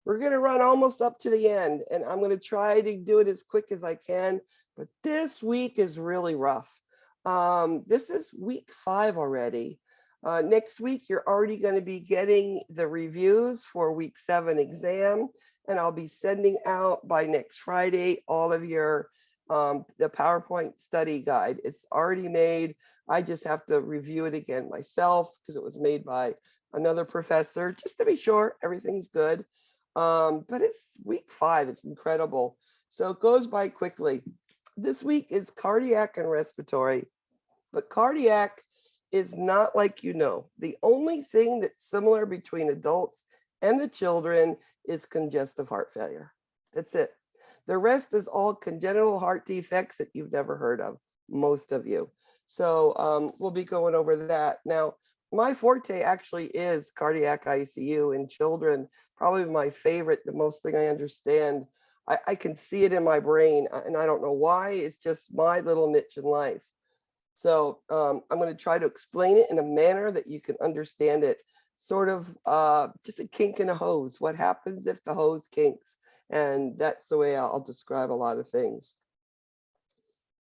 We're going to run almost up to the end, and I'm going to try to do it as quick as I can, but this week is really rough. This is week 5 already. Next week, you're already going to be getting the reviews for week 7 exam, and I'll be sending out by next Friday all of your the PowerPoint study guide. It's already made. I just have to review it again myself because it was made by another professor, just to be sure everything's good. But it's week 5. It's incredible. So it goes by quickly. This week is cardiac and respiratory, but cardiac is not like the only thing that's similar between adults and the children is congestive heart failure. That's it. The rest is all congenital heart defects that you've never heard of, most of you. So we'll be going over that. Now, my forte actually is cardiac ICU in children, probably my favorite, the most thing I understand. I can see it in my brain, and I don't know why. It's just my little niche in life. So I'm going to try to explain it in a manner that you can understand it, sort of just a kink in a hose. What happens if the hose kinks? And that's the way I'll describe a lot of things.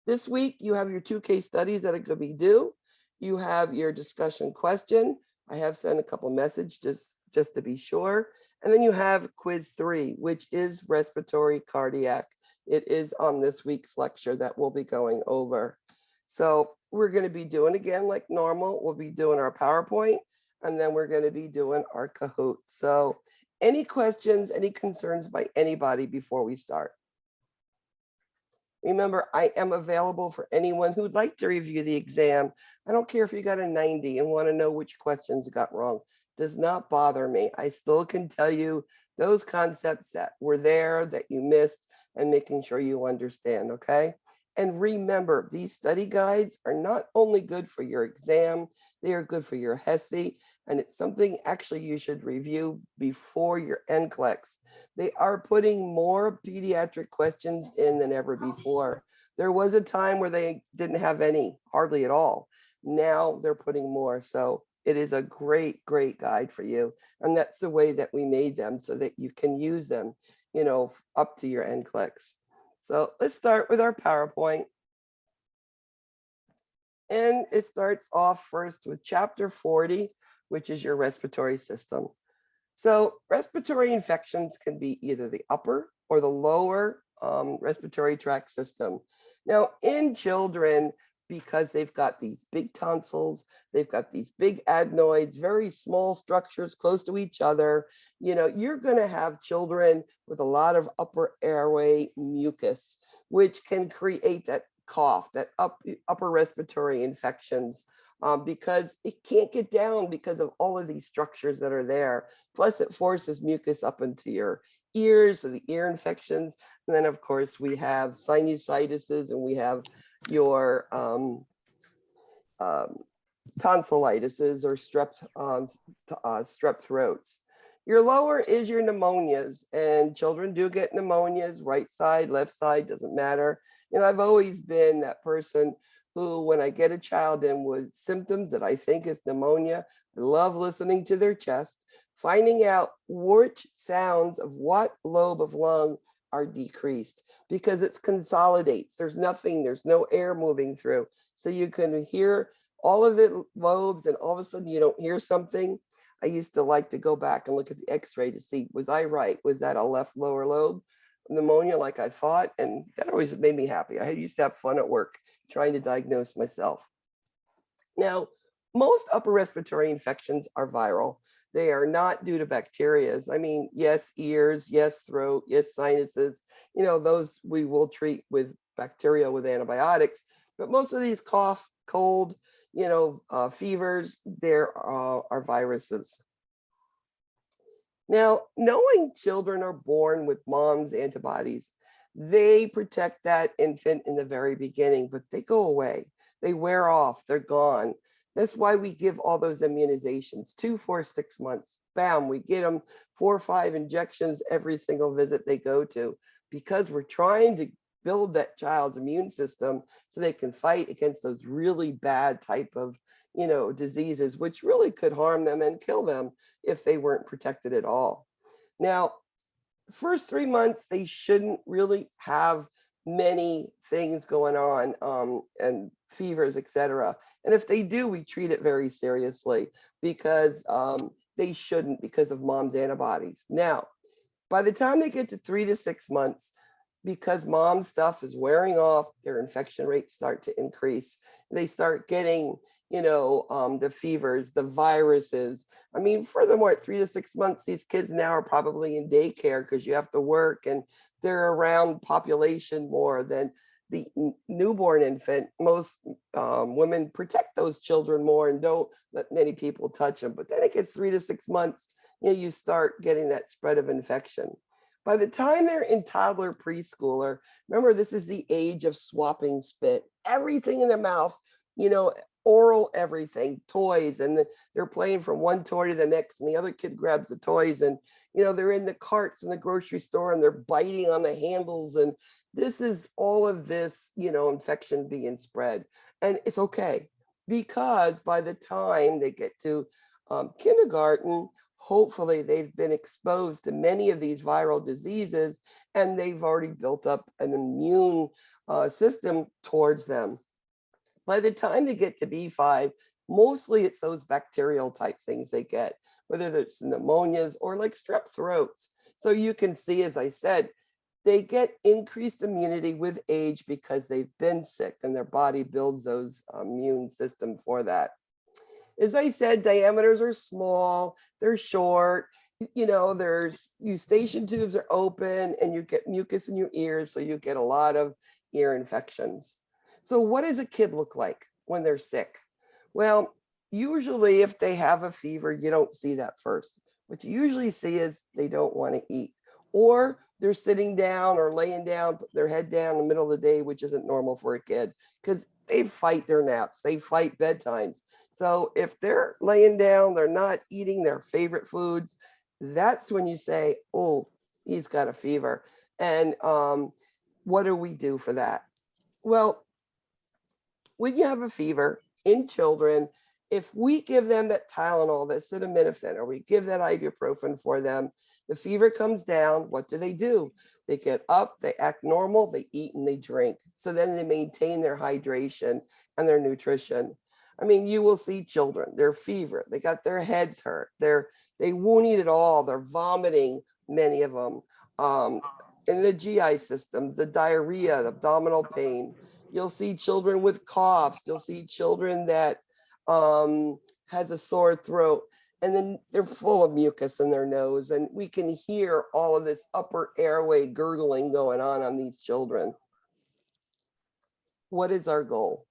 This week, you have your 2 case studies that are going to be due. You have your discussion question. I have sent a couple messages just to be sure. And then you have quiz 3, which is respiratory cardiac. It is on this week's lecture that we'll be going over. So we're going to be doing again like normal. We'll be doing our PowerPoint, and then we're going to be doing our Kahoot. So any questions, any concerns by anybody before we start? Remember, I am available for anyone who'd like to review the exam. I don't care if you got a 90 and want to know which questions got wrong. Does not bother me. I still can tell you those concepts that were there that you missed and making sure you understand, okay? And remember, these study guides are not only good for your exam, they are good for your HESI, and it's something actually you should review before your NCLEX. They are putting more pediatric questions in than ever before. There was a time where they didn't have any, hardly at all. Now they're putting more. So it is a great, great guide for you. And that's the way that we made them so that you can use them, up to your NCLEX. So let's start with our PowerPoint. And it starts off first with chapter 40, which is your respiratory system. So respiratory infections can be either the upper or the lower respiratory tract system. Now in children, because they've got these big tonsils, they've got these big adenoids, very small structures close to each other, you're going to have children with a lot of upper airway mucus, which can create that cough, that upper respiratory infections, because it can't get down because of all of these structures that are there. Plus it forces mucus up into your ears, so the ear infections. And then of course we have sinusitis, and we have your tonsillitis or strep throats. Your lower is your pneumonias, and children do get pneumonias, right side, left side, doesn't matter. I've always been that person who, when I get a child in with symptoms that I think is pneumonia, I love listening to their chest, finding out which sounds of what lobe of lung are decreased, because it consolidates. There's no air moving through. So you can hear all of the lobes, and all of a sudden you don't hear something. I used to like to go back and look at the x-ray to see, was I right? Was that a left lower lobe pneumonia like I thought? And that always made me happy. I used to have fun at work trying to diagnose myself. Now, most upper respiratory infections are viral. They are not due to bacteria. I mean, yes, ears, yes, throat, yes, sinuses, those we will treat with bacteria with antibiotics. But most of these cough, cold, fevers, there are viruses. Now, knowing children are born with mom's antibodies, they protect that infant in the very beginning, but they go away. They wear off, they're gone. That's why we give all those immunizations, 2, 4, 6 months. Bam, we get them 4 or 5 injections every single visit they go to, because we're trying to build that child's immune system so they can fight against those really bad type of, diseases, which really could harm them and kill them if they weren't protected at all. Now, The first 3 months, they shouldn't really have many things going on, and fevers, etc. And if they do, we treat it very seriously because they shouldn't, because of mom's antibodies. Now, by the time they get to 3 to 6 months, because mom's stuff is wearing off, their infection rates start to increase. They start getting, the fevers, the viruses. I mean, furthermore, at 3 to 6 months, these kids now are probably in daycare because you have to work and they're around population more than the newborn infant. Most women protect those children more and don't let many people touch them. But then it gets 3 to 6 months, you start getting that spread of infection. By the time they're in toddler preschooler, remember, this is the age of swapping spit, everything in their mouth, oral everything, toys, and they're playing from one toy to the next, and the other kid grabs the toys, and they're in the carts in the grocery store and they're biting on the handles, and this is all of this, infection being spread. And it's okay, because by the time they get to kindergarten, hopefully they've been exposed to many of these viral diseases and they've already built up an immune system towards them. By the time they get to B5, mostly it's those bacterial type things they get, whether it's pneumonias or like strep throats. So you can see, as I said, they get increased immunity with age because they've been sick and their body builds those immune system for that. As I said, diameters are small, they're short, there's eustachian tubes are open and you get mucus in your ears, so you get a lot of ear infections. So what does a kid look like when they're sick? Well, usually if they have a fever, you don't see that first. What you usually see is they don't want to eat, or they're sitting down or laying down, put their head down in the middle of the day, which isn't normal for a kid because they fight their naps, they fight bedtimes. So if they're laying down, they're not eating their favorite foods, that's when you say, oh, he's got a fever. And what do we do for that? Well, when you have a fever in children, if we give them that Tylenol, that acetaminophen, or we give that ibuprofen for them, the fever comes down. What do? They get up, they act normal, they eat and they drink. So then they maintain their hydration and their nutrition. I mean, you will see children, they're fever, they got their heads hurt, they won't eat at all, they're vomiting, many of them. In the GI systems, the diarrhea, the abdominal pain. You'll see children with coughs. You'll see children that has a sore throat, and then they're full of mucus in their nose, and we can hear all of this upper airway gurgling going on these children. What is our goal?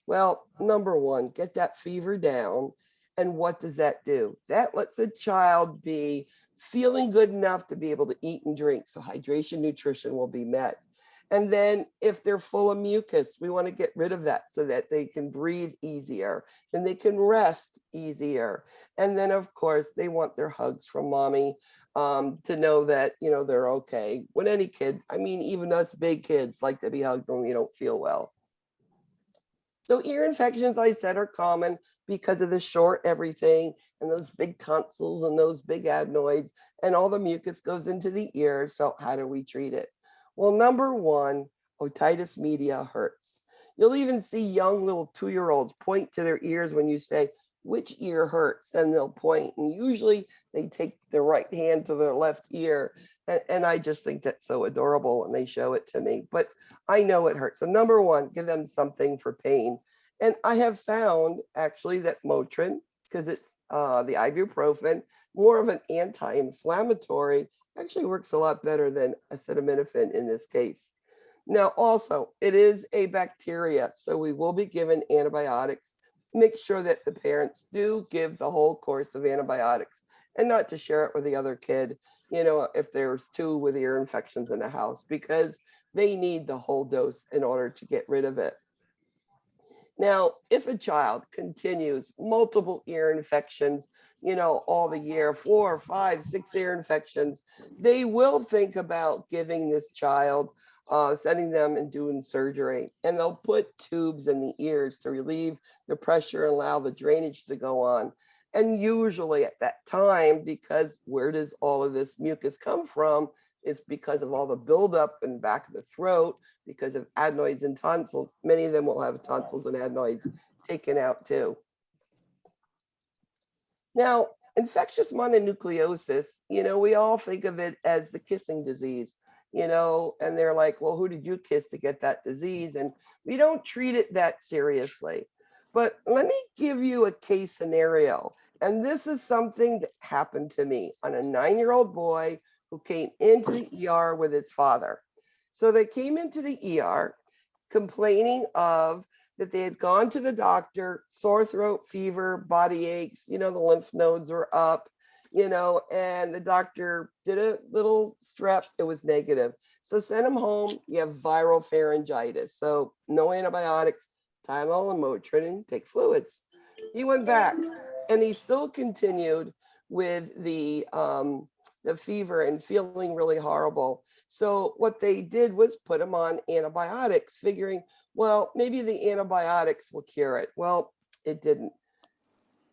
Well, number one, get that fever down. And what does that do? That lets the child be feeling good enough to be able to eat and drink. So hydration, nutrition will be met. And then if they're full of mucus, we want to get rid of that so that they can breathe easier and they can rest easier. And then, of course, they want their hugs from mommy to know that, they're okay. When any kid, I mean, even us big kids like to be hugged when we don't feel well. So ear infections, I said, are common because of the short everything and those big tonsils and those big adenoids, and all the mucus goes into the ear. So how do we treat it? Well, number one, otitis media hurts. You'll even see young little 2-year-olds point to their ears when you say, which ear hurts? And they'll point. And usually they take their right hand to their left ear. And I just think that's so adorable when they show it to me. But I know it hurts. So number one, give them something for pain. And I have found actually that Motrin, because it's the ibuprofen, more of an anti-inflammatory, actually works a lot better than acetaminophen in this case. Now, also, it is a bacteria, so we will be given antibiotics. Make sure that the parents do give the whole course of antibiotics and not to share it with the other kid, if there's 2 with ear infections in the house, because they need the whole dose in order to get rid of it. Now, if a child continues multiple ear infections, all the year, 4, 5, 6 ear infections, they will think about giving this child, sending them and doing surgery. And they'll put tubes in the ears to relieve the pressure and allow the drainage to go on. And usually at that time, because where does all of this mucus come from? is because of all the buildup in the back of the throat, because of adenoids and tonsils. Many of them will have tonsils and adenoids taken out too. Now, infectious mononucleosis, we all think of it as the kissing disease, and they're like, well, who did you kiss to get that disease? And we don't treat it that seriously. But let me give you a case scenario. And this is something that happened to me on a 9-year-old boy who came into the ER with his father. So they came into the ER complaining of that they had gone to the doctor, sore throat, fever, body aches, the lymph nodes were up, and the doctor did a little strep, it was negative. So sent him home, you have viral pharyngitis. So no antibiotics, Tylenol and Motrin, take fluids. He went back and he still continued with the fever and feeling really horrible. So what they did was put him on antibiotics, figuring, well, maybe the antibiotics will cure it. Well, it didn't.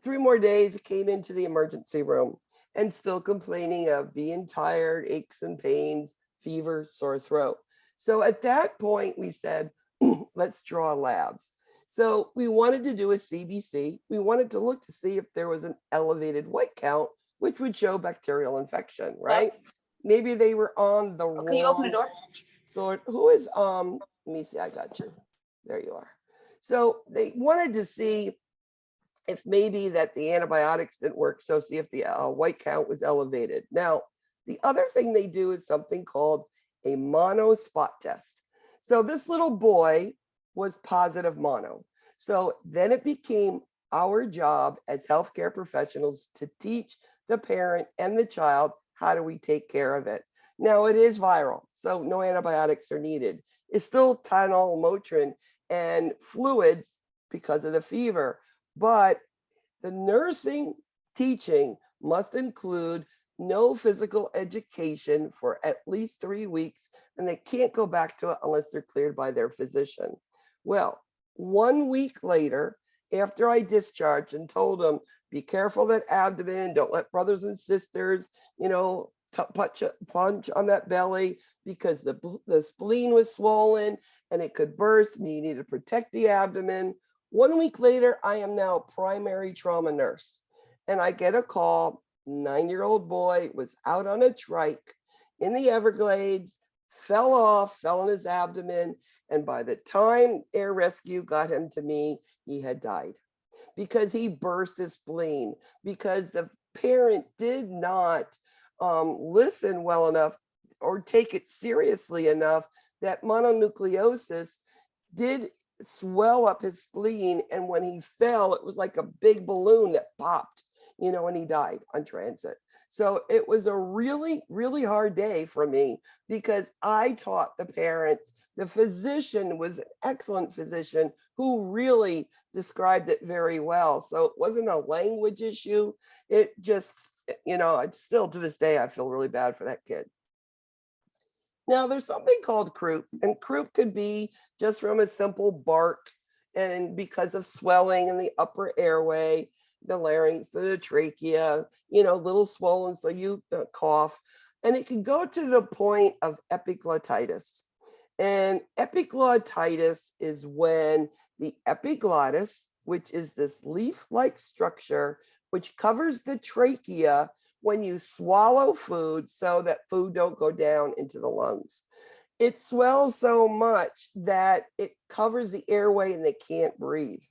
3 more days, it came into the emergency room and still complaining of being tired, aches and pains, fever, sore throat. So at that point, we said, let's draw labs. So we wanted to do a CBC. We wanted to look to see if there was an elevated white count, which would show bacterial infection, right? Yep. Maybe they were on the wrong. Can you open the door? Sort. Who is, let me see, I got you. There you are. So they wanted to see if maybe that the antibiotics didn't work. So see if the white count was elevated. Now, the other thing they do is something called a mono spot test. So this little boy was positive mono. So then it became our job as healthcare professionals to teach the parent and the child how do we take care of it. Now it is viral, so no antibiotics are needed. It's still Tylenol, Motrin, and fluids because of the fever. But the nursing teaching must include no physical education for at least 3 weeks, and they can't go back to it unless they're cleared by their physician. Well, 1 week later, after I discharged and told them, be careful that abdomen, don't let brothers and sisters, punch on that belly, because the spleen was swollen and it could burst and you need to protect the abdomen. 1 week later, I am now a primary trauma nurse, and I get a call. 9-year-old boy was out on a trike in the Everglades, fell on his abdomen, and by the time air rescue got him to me, he had died because he burst his spleen, because the parent did not listen well enough or take it seriously enough that mononucleosis did swell up his spleen, and when he fell, it was like a big balloon that popped, and he died on transit. So it was a really, really hard day for me because I taught the parents. The physician was an excellent physician who really described it very well. So it wasn't a language issue. It just, still to this day, I feel really bad for that kid. Now there's something called croup, and croup could be just from a simple bark, and because of swelling in the upper airway, the larynx, the trachea, little swollen, so you cough, and it can go to the point of epiglottitis. And epiglottitis is when the epiglottis, which is this leaf-like structure which covers the trachea when you swallow food so that food don't go down into the lungs. It swells so much that it covers the airway and they can't breathe.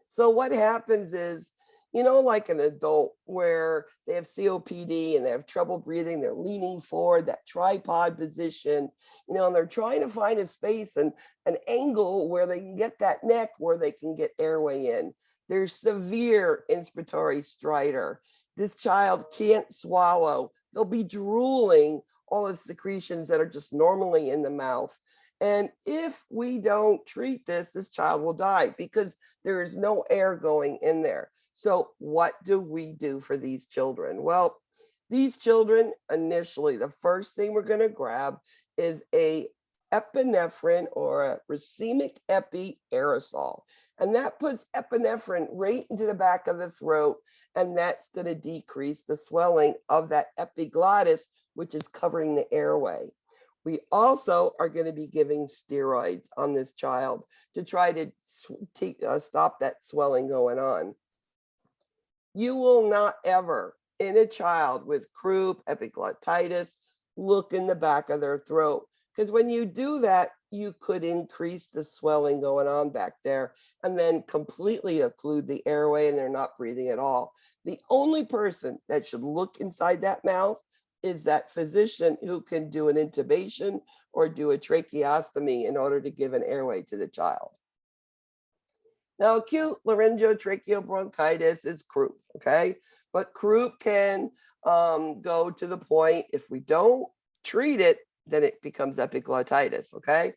So what happens is, like an adult where they have COPD and they have trouble breathing, they're leaning forward, that tripod position, and they're trying to find a space and an angle where they can get that neck where they can get airway in. There's severe inspiratory stridor. This child can't swallow. They'll be drooling all the secretions that are just normally in the mouth. And if we don't treat this, this child will die because there is no air going in there. So what do we do for these children? Well, these children, initially, the first thing we're going to grab is a epinephrine or a racemic epi aerosol. And that puts epinephrine right into the back of the throat, and that's going to decrease the swelling of that epiglottis, which is covering the airway. We also are going to be giving steroids on this child to try to stop that swelling going on. You will not ever, in a child with croup, epiglottitis, look in the back of their throat, because when you do that, you could increase the swelling going on back there and then completely occlude the airway and they're not breathing at all. The only person that should look inside that mouth is that physician who can do an intubation or do a tracheostomy in order to give an airway to the child. Now, acute laryngotracheal bronchitis is croup, okay? But croup can go to the point, if we don't treat it, then it becomes epiglottitis, okay?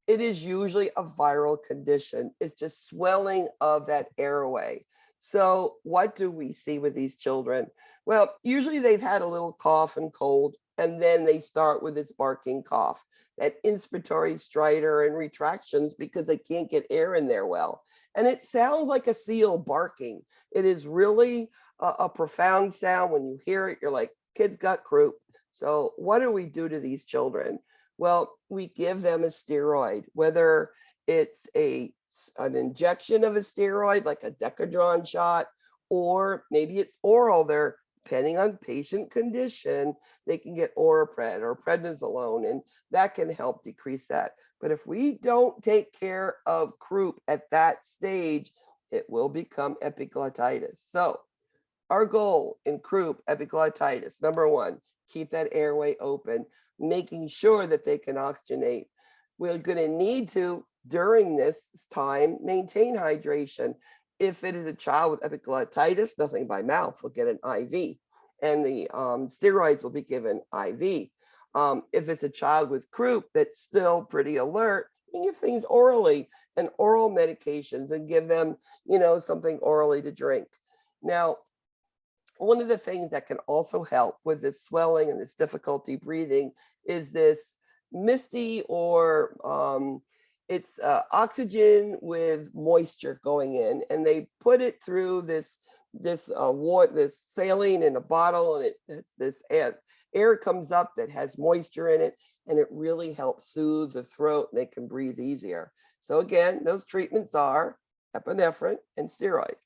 It is usually a viral condition. It's just swelling of that airway. So what do we see with these children? Well, usually they've had a little cough and cold, and then they start with this barking cough, that inspiratory stridor and retractions because they can't get air in there well. And it sounds like a seal barking. It is really a profound sound. When you hear it, you're like, kid's got croup. So what do we do to these children? Well, we give them a steroid, whether it's an injection of a steroid, like a Decadron shot, or maybe it's oral. They're, depending on patient condition, they can get Orapred or prednisolone, and that can help decrease that. But if we don't take care of croup at that stage, it will become epiglottitis. So our goal in croup epiglottitis, number one, keep that airway open, making sure that they can oxygenate. We're going to need to, during this time, maintain hydration. If it is a child with epiglottitis, nothing by mouth, we'll get an IV, and the steroids will be given IV. If it's a child with croup that's still pretty alert, you give things orally and oral medications and give them, something orally to drink. Now, one of the things that can also help with this swelling and this difficulty breathing is this misty, or it's oxygen with moisture going in, and they put it through this saline in a bottle, and this air comes up that has moisture in it, and it really helps soothe the throat, and they can breathe easier. So again, those treatments are epinephrine and steroid.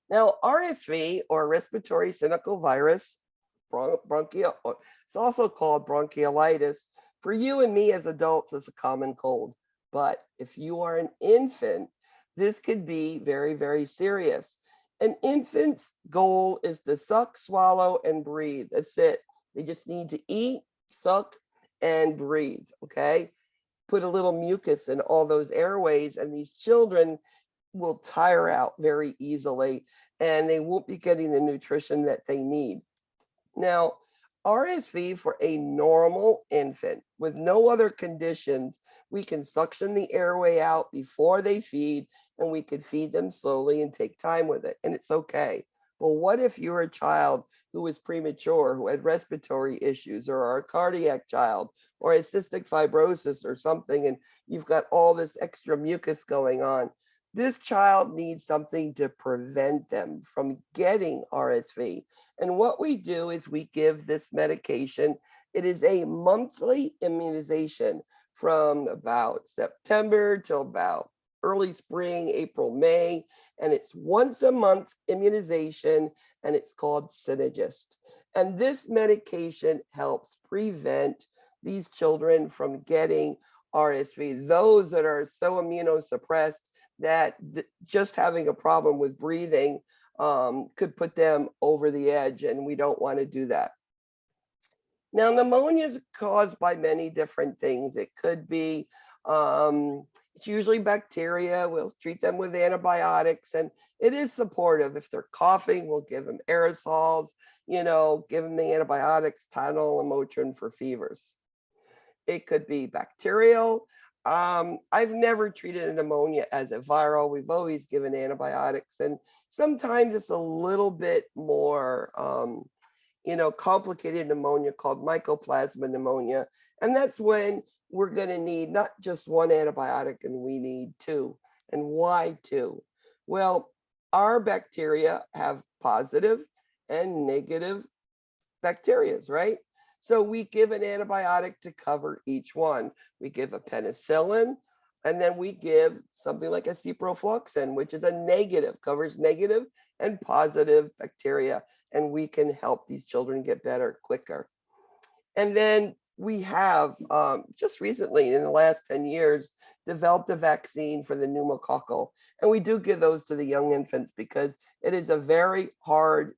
Now, RSV, or respiratory syncytial virus, it's also called bronchiolitis. For you and me as adults, it's a common cold. But if you are an infant, this could be very, very serious. An infant's goal is to suck, swallow, and breathe. That's it. They just need to eat, suck, and breathe, okay? Put a little mucus in all those airways, and these children will tire out very easily, and they won't be getting the nutrition that they need. Now, RSV for a normal infant with no other conditions, we can suction the airway out before they feed, and we could feed them slowly and take time with it, and it's okay. But what if you're a child who was premature, who had respiratory issues, or are a cardiac child, or a cystic fibrosis or something, and you've got all this extra mucus going on? This child needs something to prevent them from getting RSV. And what we do is we give this medication. It is a monthly immunization from about September till about early spring, April, May. And it's once a month immunization, and it's called Synagist. And this medication helps prevent these children from getting RSV, those that are so immunosuppressed that just having a problem with breathing could put them over the edge, and we don't want to do that. Now, pneumonia is caused by many different things. It could be, it's usually bacteria. We'll treat them with antibiotics, and it is supportive. If they're coughing, we'll give them aerosols, give them the antibiotics, Tylenol and Motrin for fevers. It could be bacterial. I've never treated a pneumonia as a viral. We've always given antibiotics, and sometimes it's a little bit more, complicated pneumonia called mycoplasma pneumonia. And that's when we're going to need not just one antibiotic, and we need two. And why two? Well, our bacteria have positive and negative bacterias, right? So we give an antibiotic to cover each one. We give a penicillin, and then we give something like a ciprofloxacin, which is a negative, covers negative and positive bacteria, and we can help these children get better quicker. And then we have just recently, in the last 10 years, developed a vaccine for the pneumococcal. And we do give those to the young infants because it is a very hard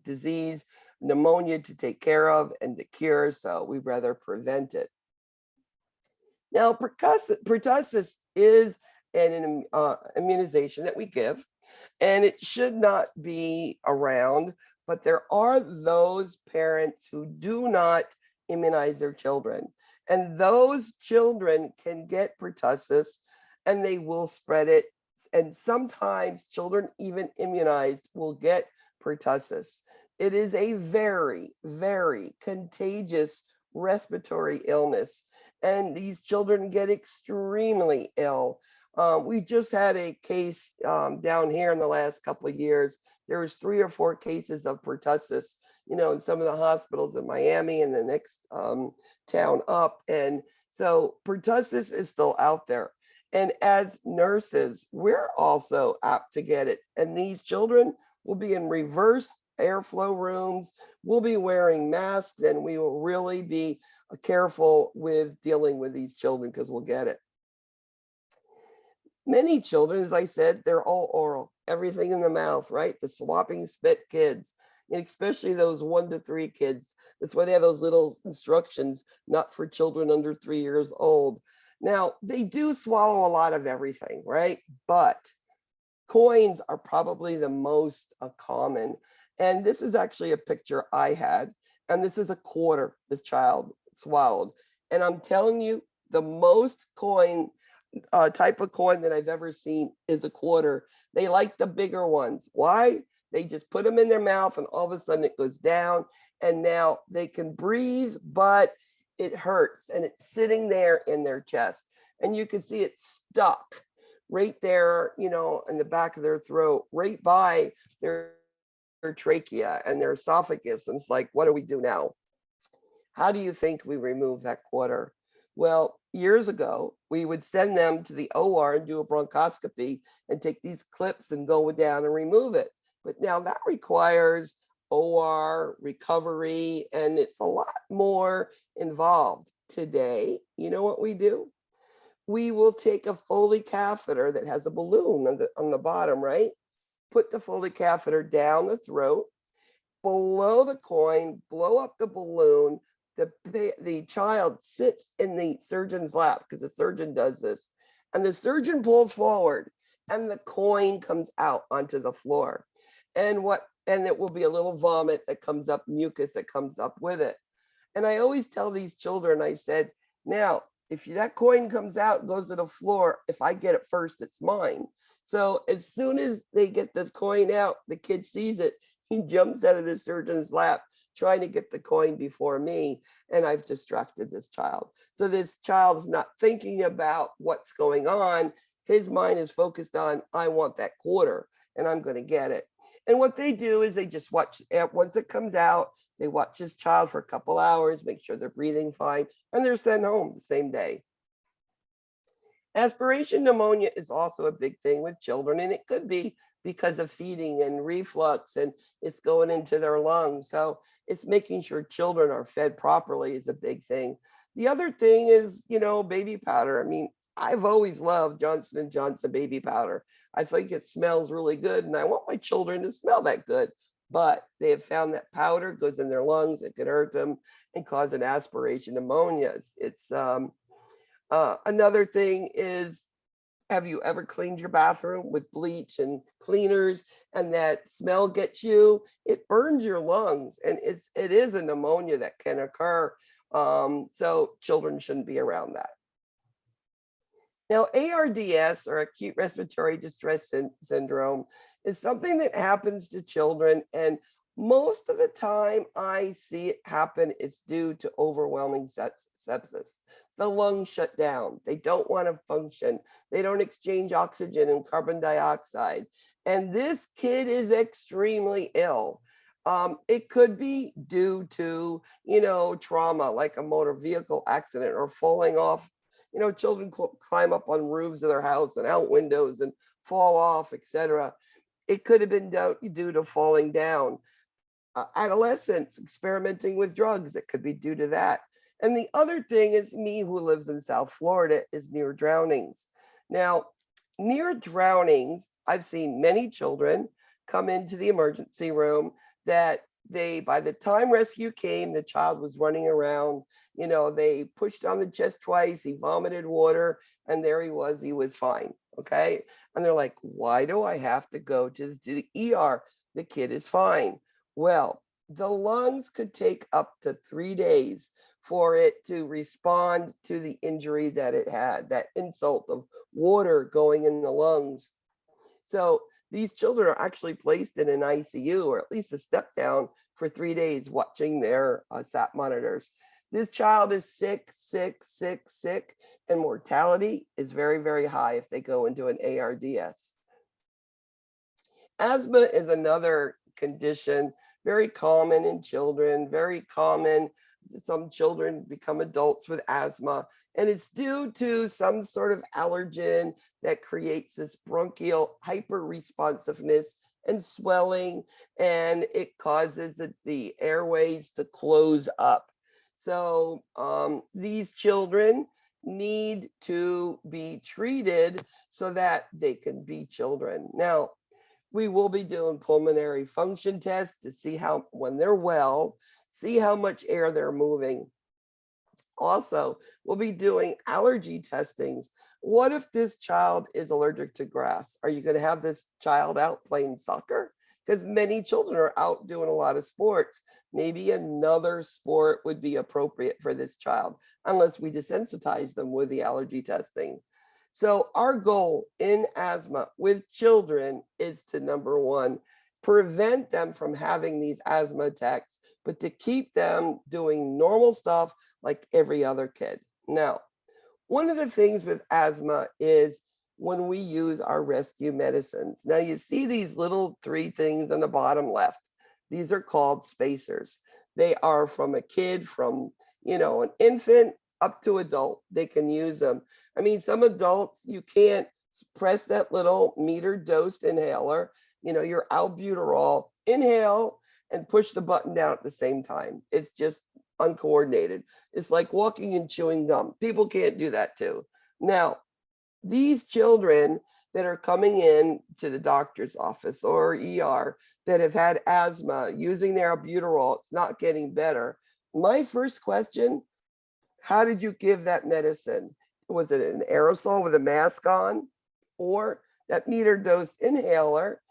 disease, pneumonia to take care of and to cure. So we'd rather prevent it. Now, pertussis is an immunization that we give, and it should not be around, but there are those parents who do not immunize their children. And those children can get pertussis and they will spread it. And sometimes children, even immunized, will get pertussis. It is a very, very contagious respiratory illness. And these children get extremely ill. We just had a case down here in the last couple of years. There was 3 or 4 cases of pertussis, you know, in some of the hospitals in Miami and the next town up. And so pertussis is still out there. And as nurses, we're also apt to get it. And these children will be in reverse airflow rooms. We'll be wearing masks, and we will really be careful with dealing with these children because we'll get it. Many children, as I said, they're all oral, everything in the mouth, right? The swapping spit kids, and especially those 1 to 3 kids. That's why they have those little instructions, not for children under 3 years old. Now, they do swallow a lot of everything, right? But coins are probably the most common. And this is actually a picture I had. And this is a quarter this child swallowed. And I'm telling you, the most type of coin that I've ever seen is a quarter. They like the bigger ones. Why? They just put them in their mouth and all of a sudden it goes down. And now they can breathe, but it hurts and it's sitting there in their chest. And you can see it stuck right there, you know, in the back of their throat, right by their trachea and their esophagus. And it's like, what do we do now? How do you think we remove that quarter? Well, years ago, we would send them to the OR and do a bronchoscopy and take these clips and go down and remove it. But now that requires OR recovery, and it's a lot more involved. Today, you know what we do? We will take a Foley catheter that has a balloon on the bottom, right? Put the Foley catheter down the throat, below the coin, blow up the balloon. The child sits in the surgeon's lap because the surgeon does this, and the surgeon pulls forward and the coin comes out onto the floor. And it will be a little vomit that comes up, mucus that comes up with it. And I always tell these children, I said, now, if that coin comes out, goes to the floor, if I get it first, it's mine. So as soon as they get the coin out, the kid sees it, he jumps out of the surgeon's lap, trying to get the coin before me, and I've distracted this child. So this child is not thinking about what's going on. His mind is focused on, I want that quarter, and I'm going to get it. And what they do is they just watch, once it comes out, they watch this child for a couple hours, make sure they're breathing fine, and they're sent home the same day. Aspiration pneumonia is also a big thing with children, and it could be because of feeding and reflux, and it's going into their lungs. So it's making sure children are fed properly is a big thing. The other thing is, you know, baby powder. I mean, I've always loved Johnson & Johnson baby powder. I think it smells really good, and I want my children to smell that good. But they have found that powder goes in their lungs, it can hurt them and cause an aspiration pneumonia. Another thing is, have you ever cleaned your bathroom with bleach and cleaners and that smell gets you? It burns your lungs, and it is a pneumonia that can occur. So children shouldn't be around that. Now, ARDS, or acute respiratory distress syndrome, is something that happens to children, and most of the time I see it happen, it's due to overwhelming sepsis. The lungs shut down. They don't want to function. They don't exchange oxygen and carbon dioxide. And this kid is extremely ill. It could be due to, trauma, like a motor vehicle accident or falling off. Children climb up on roofs of their house and out windows and fall off, etc. It could have been due to falling down. Adolescents experimenting with drugs, it could be due to that. And the other thing is, me who lives in South Florida, is near drownings. Now, near drownings, I've seen many children come into the emergency room that by the time rescue came, the child was running around. They pushed on the chest twice, he vomited water, and there he was fine. Okay. And they're like, why do I have to go to the ER? The kid is fine. Well, the lungs could take up to 3 days for it to respond to the injury that it had, that insult of water going in the lungs. So these children are actually placed in an ICU, or at least a step down, for 3 days watching their SAP monitors. This child is sick, and mortality is very, very high if they go into an ARDS. Asthma is another condition, very common in children, very common. Some children become adults with asthma, and it's due to some sort of allergen that creates this bronchial hyperresponsiveness and swelling, and it causes the airways to close up. So these children need to be treated so that they can be children. Now, we will be doing pulmonary function tests to see how, when they're well, see how much air they're moving. Also, we'll be doing allergy testings. What if this child is allergic to grass? Are you going to have this child out playing soccer? Because many children are out doing a lot of sports. Maybe another sport would be appropriate for this child, unless we desensitize them with the allergy testing. So our goal in asthma with children is to, number one, prevent them from having these asthma attacks, but to keep them doing normal stuff like every other kid. Now, one of the things with asthma is when we use our rescue medicines. Now, you see these little 3 things on the bottom left. These are called spacers. They are from a kid, from an infant up to adult. They can use them. I mean, some adults, you can't press that little meter dosed inhaler, your albuterol, inhale and push the button down at the same time. It's just uncoordinated. It's like walking and chewing gum. People can't do that too. Now, these children that are coming in to the doctor's office or ER that have had asthma, using their albuterol, it's not getting better. My first question, how did you give that medicine? Was it an aerosol with a mask on, or that meter dose inhaler?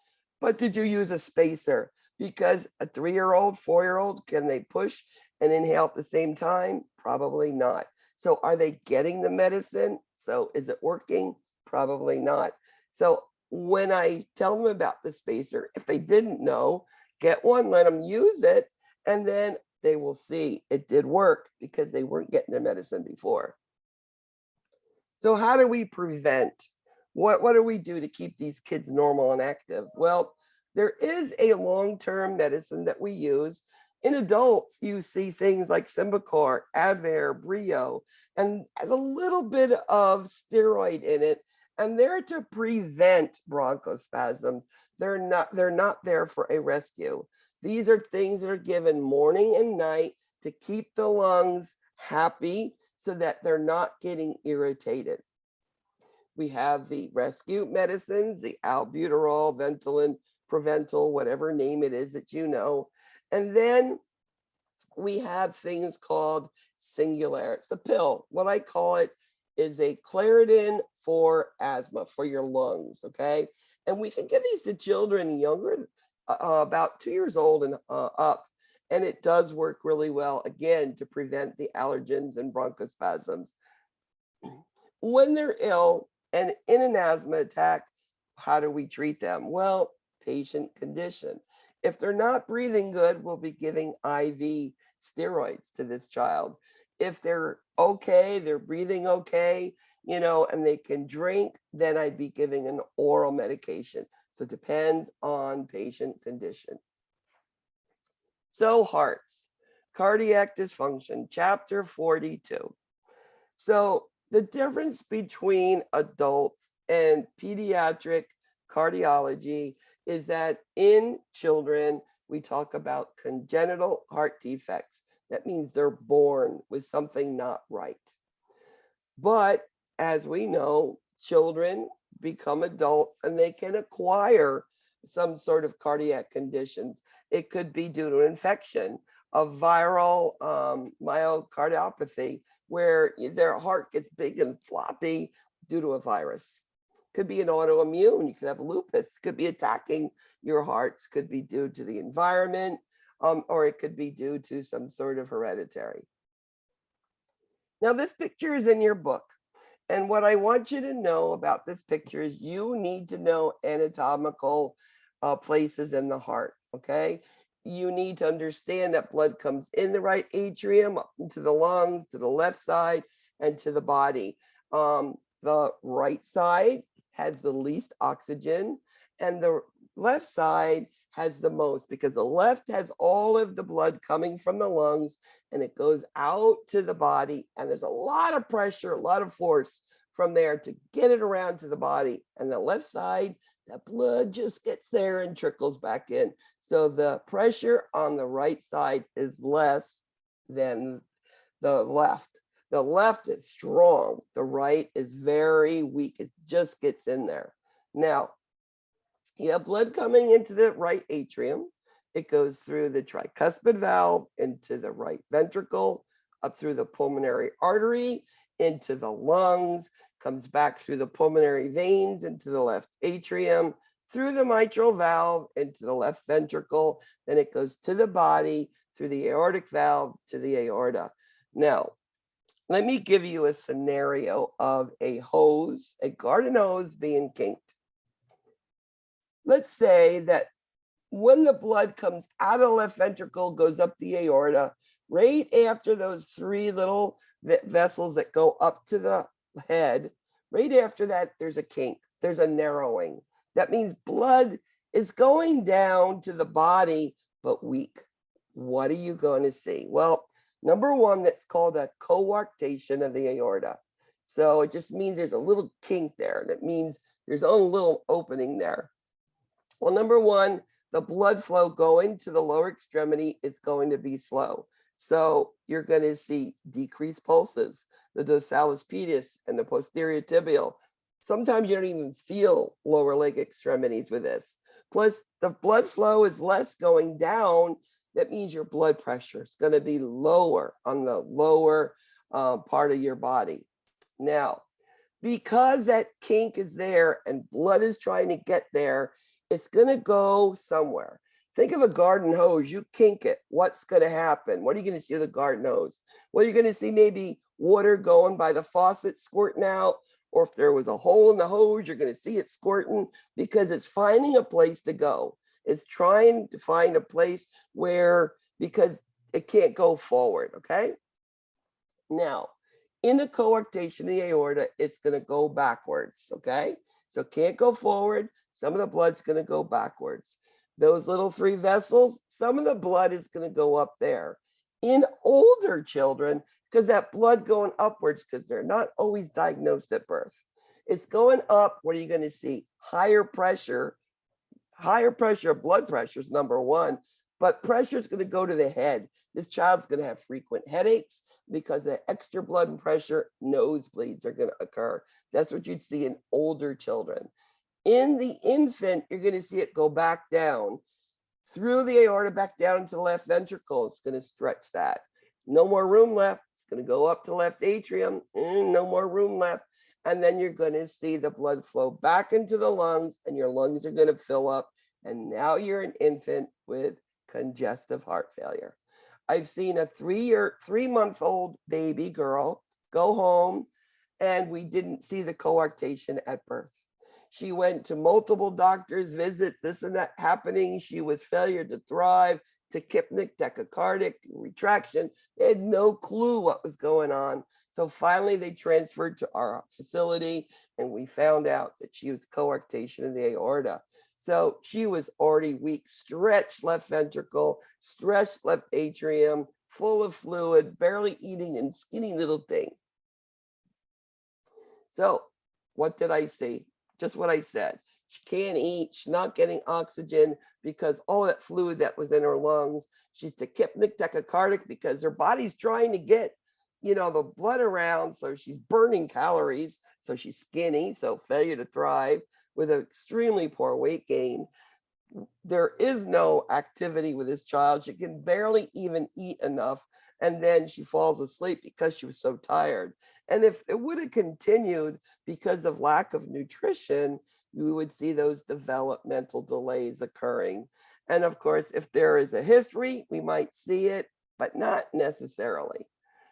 But did you use a spacer? Because a 3-year-old, 4-year-old, can they push and inhale at the same time? Probably not. So are they getting the medicine? So is it working? Probably not. So when I tell them about the spacer, if they didn't know, get one, let them use it, and then they will see it did work because they weren't getting their medicine before. So how do we prevent? What do we do to keep these kids normal and active? Well, there is a long-term medicine that we use. In adults, you see things like Symbicort, Advair, Brio, and a little bit of steroid in it, and they're to prevent bronchospasms. They're not there for a rescue. These are things that are given morning and night to keep the lungs happy so that they're not getting irritated. We have the rescue medicines, the albuterol, Ventolin, Proventil, whatever name it is that you know. And then we have things called Singulair. It's a pill. What I call it is a Claritin for asthma, for your lungs, okay? And we can give these to children younger, about 2 years old and up. And it does work really well, again, to prevent the allergens and bronchospasms. When they're ill and in an asthma attack, how do we treat them? Well, patient condition. If they're not breathing good, we'll be giving IV steroids to this child. If they're okay, they're breathing okay, and they can drink, then I'd be giving an oral medication. So it depends on patient condition. So hearts, cardiac dysfunction, chapter 42. So the difference between adults and pediatric cardiology is that in children, we talk about congenital heart defects. That means they're born with something not right. But as we know, children become adults and they can acquire some sort of cardiac conditions. It could be due to infection, a viral myocardiopathy, where their heart gets big and floppy due to a virus. Could be an autoimmune. You could have lupus. Could be attacking your hearts. Could be due to the environment, or it could be due to some sort of hereditary. Now, this picture is in your book. And what I want you to know about this picture is you need to know anatomical places in the heart, okay? You need to understand that blood comes in the right atrium, up into the lungs, to the left side, and to the body. The right side has the least oxygen, and the left side has the most, because the left has all of the blood coming from the lungs and it goes out to the body, and there's a lot of pressure, a lot of force from there to get it around to the body. And the left side, that blood just gets there and trickles back in. So the pressure on the right side is less than the left. The left is strong, the right is very weak. It just gets in there. Now, you have blood coming into the right atrium. It goes through the tricuspid valve into the right ventricle, up through the pulmonary artery, into the lungs, comes back through the pulmonary veins into the left atrium, through the mitral valve into the left ventricle. Then it goes to the body, through the aortic valve to the aorta. Now, let me give you a scenario of a hose, a garden hose being kinked. Let's say that when the blood comes out of the left ventricle, goes up the aorta, right after those three little vessels that go up to the head, right after that, there's a kink, there's a narrowing. That means blood is going down to the body, but weak. What are you going to see? Well, number one, that's called a coarctation of the aorta. So it just means there's a little kink there. That means there's a little opening there. Well, number one, the blood flow going to the lower extremity is going to be slow. So you're going to see decreased pulses, the dorsalis pedis and the posterior tibial. Sometimes you don't even feel lower leg extremities with this. Plus, the blood flow is less going down. That means your blood pressure is going to be lower on the lower part of your body. Now, because that kink is there and blood is trying to get there, it's going to go somewhere. Think of a garden hose. You kink it. What's going to happen? What are you going to see with a garden hose? Well, you're going to see maybe water going by the faucet squirting out, or if there was a hole in the hose, you're going to see it squirting, because it's finding a place to go. It's trying to find a place where, because it can't go forward, okay? Now, in the coarctation of the aorta, it's going to go backwards, okay? So it can't go forward. Some of the blood's going to go backwards. Those little three vessels, some of the blood is going to go up there. In older children, because that blood going upwards, because they're not always diagnosed at birth, it's going up. What are you going to see? Higher pressure. Higher pressure, blood pressure is number one, but pressure is going to go to the head. This child's going to have frequent headaches because the extra blood and pressure, nosebleeds are going to occur. That's what you'd see in older children. In the infant, you're going to see it go back down through the aorta, back down to the left ventricle. It's going to stretch that. No more room left. It's going to go up to left atrium. No more room left. And then you're going to see the blood flow back into the lungs, and your lungs are going to fill up. And now you're an infant with congestive heart failure. I've seen a 3-month-old baby girl go home, and we didn't see the coarctation at birth. She went to multiple doctors' visits, this and that happening. She was failure to thrive, tachypnic, tachycardic, retraction. They had no clue what was going on. So finally they transferred to our facility, and we found out that she was coarctation of the aorta. So she was already weak, stretched left ventricle, stretched left atrium, full of fluid, barely eating, and skinny little thing. So what did I say? Just what I said. She can't eat. She's not getting oxygen because all that fluid that was in her lungs. She's tachypnic, tachycardic because her body's trying to get, the blood around. So she's burning calories. So she's skinny. So failure to thrive with an extremely poor weight gain. There is no activity with this child. She can barely even eat enough. And then she falls asleep because she was so tired. And if it would have continued because of lack of nutrition, you would see those developmental delays occurring. And of course, if there is a history, we might see it, but not necessarily.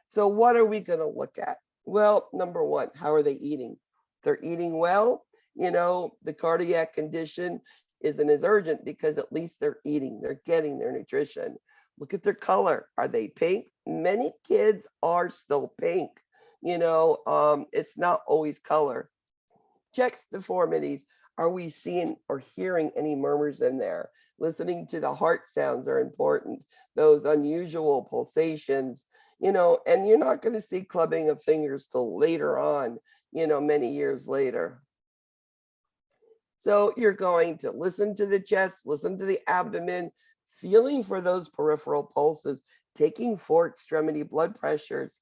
So what are we going to look at? Well, number one, how are they eating? They're eating well. The cardiac condition isn't as urgent because at least they're eating, they're getting their nutrition. Look at their color. Are they pink? Many kids are still pink. It's not always color. Checks deformities. Are we seeing or hearing any murmurs in there? Listening to the heart sounds are important. Those unusual pulsations, and you're not going to see clubbing of fingers till later on, many years later. So you're going to listen to the chest, listen to the abdomen, feeling for those peripheral pulses, taking four extremity blood pressures.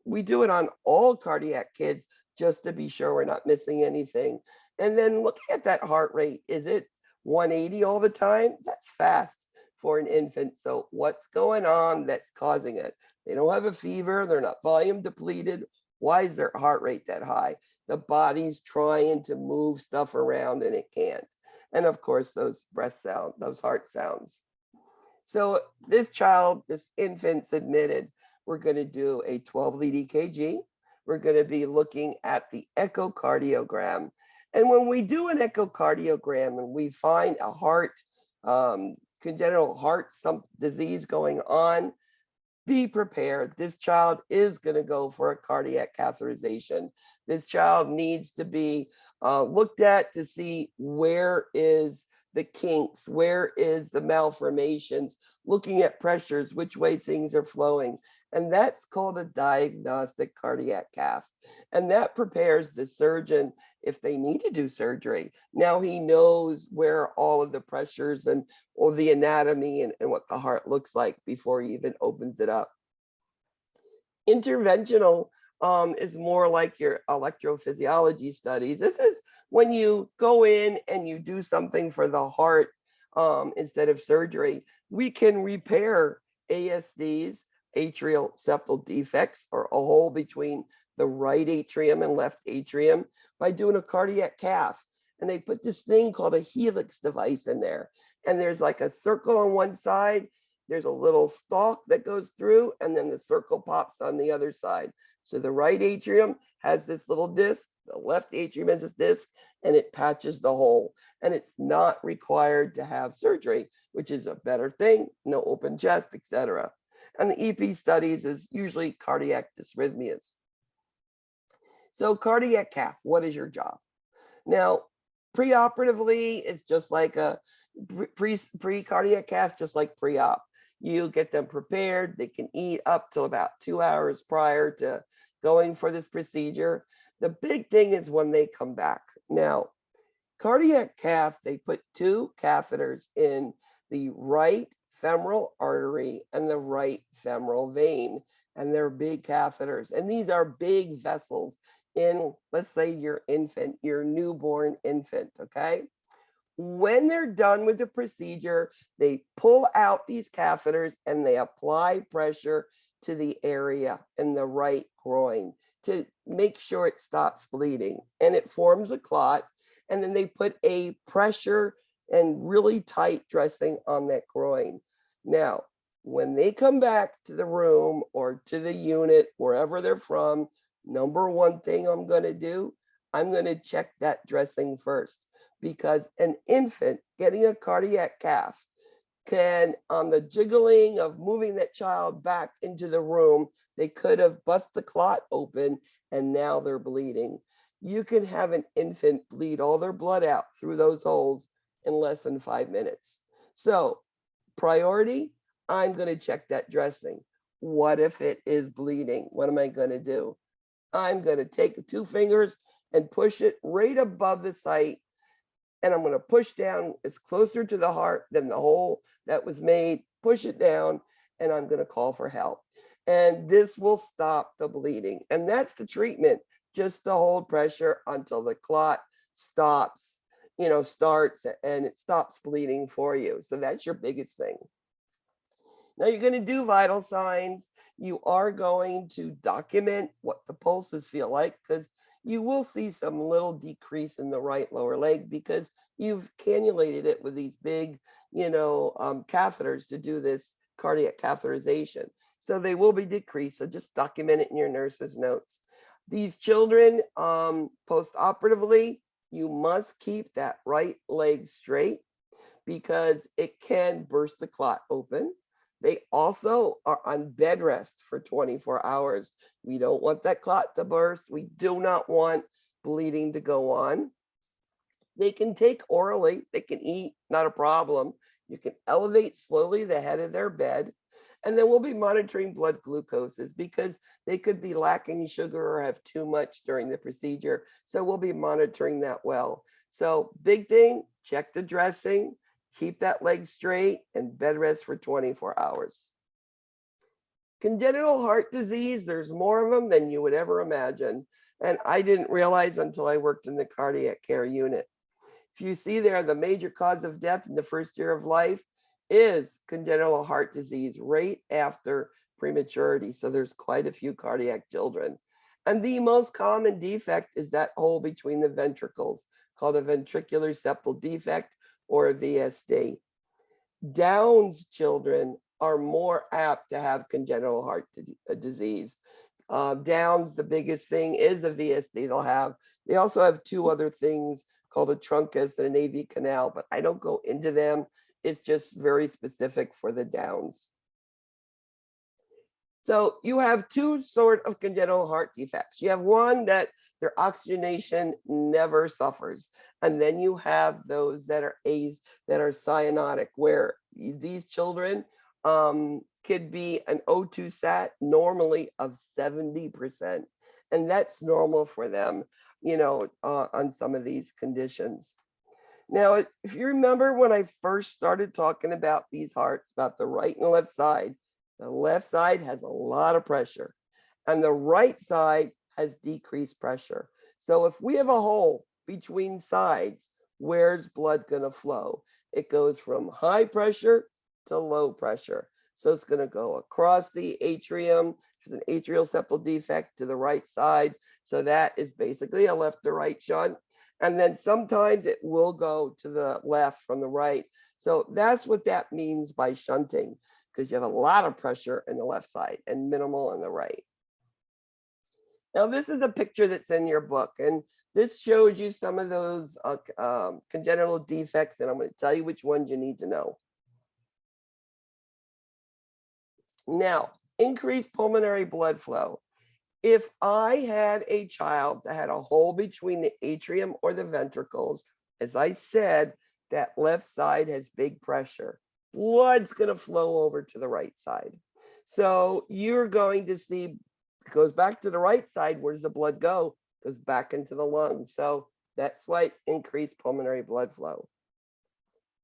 We do it on all cardiac kids just to be sure we're not missing anything. And then looking at that heart rate, is it 180 all the time? That's fast for an infant. So what's going on that's causing it? They don't have a fever, they're not volume depleted. Why is their heart rate that high? The body's trying to move stuff around and it can't. And of course, those breath sounds, those heart sounds. So this infant's admitted. We're going to do a 12-lead EKG. We're going to be looking at the echocardiogram. And when we do an echocardiogram and we find a heart, congenital heart, some disease going on, be prepared. This child is going to go for a cardiac catheterization. This child needs to be looked at to see where is the kinks, where is the malformations, looking at pressures, which way things are flowing. And that's called a diagnostic cardiac cath. And that prepares the surgeon if they need to do surgery. Now he knows where all of the pressures or the anatomy and what the heart looks like before he even opens it up. Interventional is more like your electrophysiology studies. This is when you go in and you do something for the heart instead of surgery. We can repair ASDs, atrial septal defects, or a hole between the right atrium and left atrium by doing a cardiac cath. And they put this thing called a helix device in there. And there's like a circle on one side. There's a little stalk that goes through, and then the circle pops on the other side. So the right atrium has this little disc, the left atrium has this disc, and it patches the hole. And it's not required to have surgery, which is a better thing, no open chest, etc. And the EP studies is usually cardiac dysrhythmias. So cardiac cath, what is your job? Now, preoperatively, it's just like a pre-cardiac cath, just like pre-op. You get them prepared. They can eat up till about 2 hours prior to going for this procedure. The big thing is when they come back. Now, cardiac cath, they put 2 catheters in the right femoral artery and the right femoral vein, and they're big catheters. And these are big vessels in, let's say, your infant, your newborn infant, okay? When they're done with the procedure, they pull out these catheters and they apply pressure to the area in the right groin to make sure it stops bleeding. And it forms a clot. And then they put a pressure and really tight dressing on that groin. Now, when they come back to the room or to the unit, wherever they're from, number one thing I'm going to do, I'm going to check that dressing first. Because an infant getting a cardiac cath can, on the jiggling of moving that child back into the room, they could have bust the clot open and now they're bleeding. You can have an infant bleed all their blood out through those holes in less than 5 minutes. So priority, I'm going to check that dressing. What if it is bleeding? What am I going to do? I'm going to take 2 fingers and push it right above the site. And I'm going to push down. It's closer to the heart than the hole that was made. Push it down, and I'm going to call for help. And this will stop the bleeding. And that's the treatment, just to hold pressure until the clot stops, starts, and it stops bleeding for you. So that's your biggest thing. Now you're going to do vital signs. You are going to document what the pulses feel like, because you will see some little decrease in the right lower leg because you've cannulated it with these big, catheters to do this cardiac catheterization. So they will be decreased. So just document it in your nurse's notes. These children, post-operatively, you must keep that right leg straight because it can burst the clot open. They also are on bed rest for 24 hours. We don't want that clot to burst. We do not want bleeding to go on. They can take orally, they can eat, not a problem. You can elevate slowly the head of their bed. And then we'll be monitoring blood glucoses because they could be lacking sugar or have too much during the procedure. So we'll be monitoring that well. So big thing, check the dressing, keep that leg straight, and bed rest for 24 hours. Congenital heart disease, there's more of them than you would ever imagine. And I didn't realize until I worked in the cardiac care unit. If you see there, the major cause of death in the first year of life is congenital heart disease right after prematurity. So there's quite a few cardiac children. And the most common defect is that hole between the ventricles called a ventricular septal defect or a VSD. Down's children are more apt to have congenital heart disease. Down's, the biggest thing is a VSD they'll have. They also have 2 other things called a truncus and an AV canal, but I don't go into them. It's just very specific for the Downs. So you have 2 sort of congenital heart defects. You have one that their oxygenation never suffers. And then you have those that are cyanotic, where these children could be an O2 sat normally of 70%. And that's normal for them, on some of these conditions. Now, if you remember when I first started talking about these hearts, about the right and the left side has a lot of pressure and the right side has decreased pressure. So if we have a hole between sides, where's blood going to flow? It goes from high pressure to low pressure. So it's going to go across the atrium. It's an atrial septal defect to the right side. So that is basically a left to right shunt. And then sometimes it will go to the left from the right. So that's what that means by shunting, because you have a lot of pressure in the left side and minimal on the right. Now, this is a picture that's in your book, and this shows you some of those congenital defects, and I'm going to tell you which ones you need to know. Now, increased pulmonary blood flow. If I had a child that had a hole between the atrium or the ventricles, as I said, that left side has big pressure. Blood's going to flow over to the right side. So you're going to see, it goes back to the right side. Where does the blood go? It goes back into the lungs. So that's why it's increased pulmonary blood flow.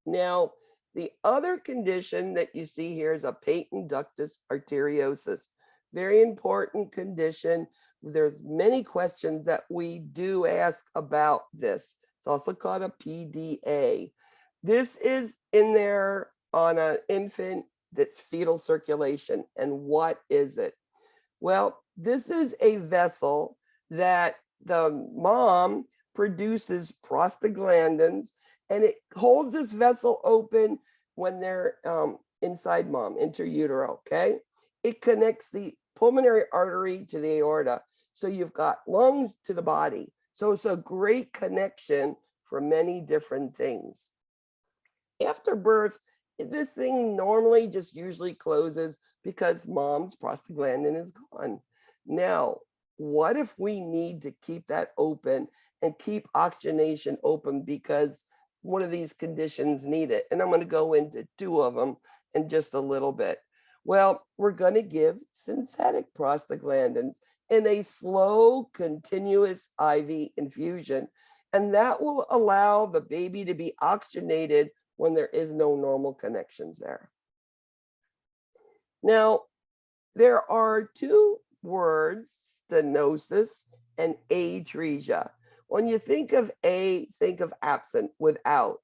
Now, the other condition that you see here is a patent ductus arteriosus. Very important condition. There's many questions that we do ask about this. It's also called a PDA. This is in there on an infant that's fetal circulation. And what is it? Well, this is a vessel that the mom produces prostaglandins, and it holds this vessel open when they're inside mom, intrautero, okay? It connects the pulmonary artery to the aorta. So you've got lungs to the body. So it's a great connection for many different things. After birth, this thing normally just usually closes because mom's prostaglandin is gone. Now, what if we need to keep that open and keep oxygenation open because one of these conditions need it. And I'm going to go into two of them in just a little bit. Well, we're going to give synthetic prostaglandins in a slow, continuous IV infusion. And that will allow the baby to be oxygenated when there is no normal connections there. Now, there are two words, stenosis and atresia. When you think of think of absent, without.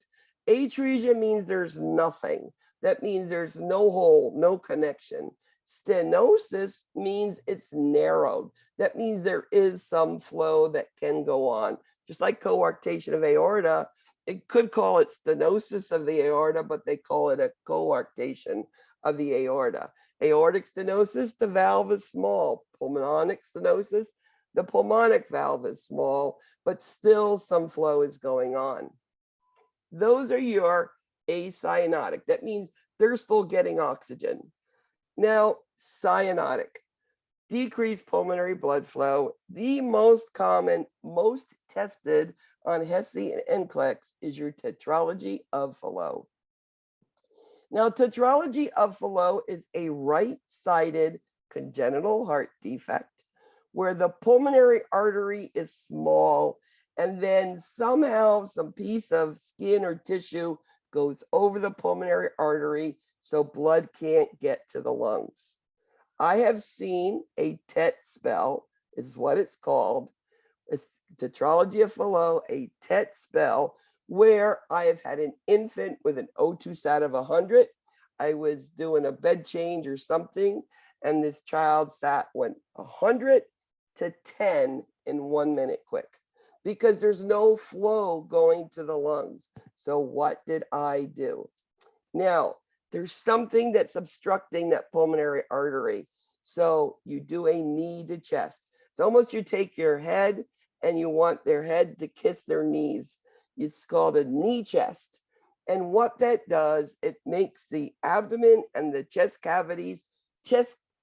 Atresia means there's nothing. That means there's no hole, no connection. Stenosis means it's narrowed. That means there is some flow that can go on. Just like coarctation of aorta, it could call it stenosis of the aorta, but they call it a coarctation of the aorta. Aortic stenosis, the valve is small. Pulmonic stenosis, the pulmonic valve is small, but still some flow is going on. Those are your acyanotic. That means they're still getting oxygen. Now, cyanotic, decreased pulmonary blood flow. The most common, most tested on HESI and NCLEX is your tetralogy of Fallot. Now, tetralogy of Fallot is a right-sided congenital heart defect where the pulmonary artery is small, and then somehow some piece of skin or tissue goes over the pulmonary artery so blood can't get to the lungs. I have seen a TET spell, is what it's called. It's tetralogy of Fallot, a TET spell, where I have had an infant with an O2 sat of 100. I was doing a bed change or something, and this child went 100 to 10 in 1 minute quick because there's no flow going to the lungs. So what did I do? Now, there's something that's obstructing that pulmonary artery. So you do a knee to chest. It's almost you take your head and you want their head to kiss their knees. It's called a knee chest. And what that does, it makes the abdomen and the chest cavities,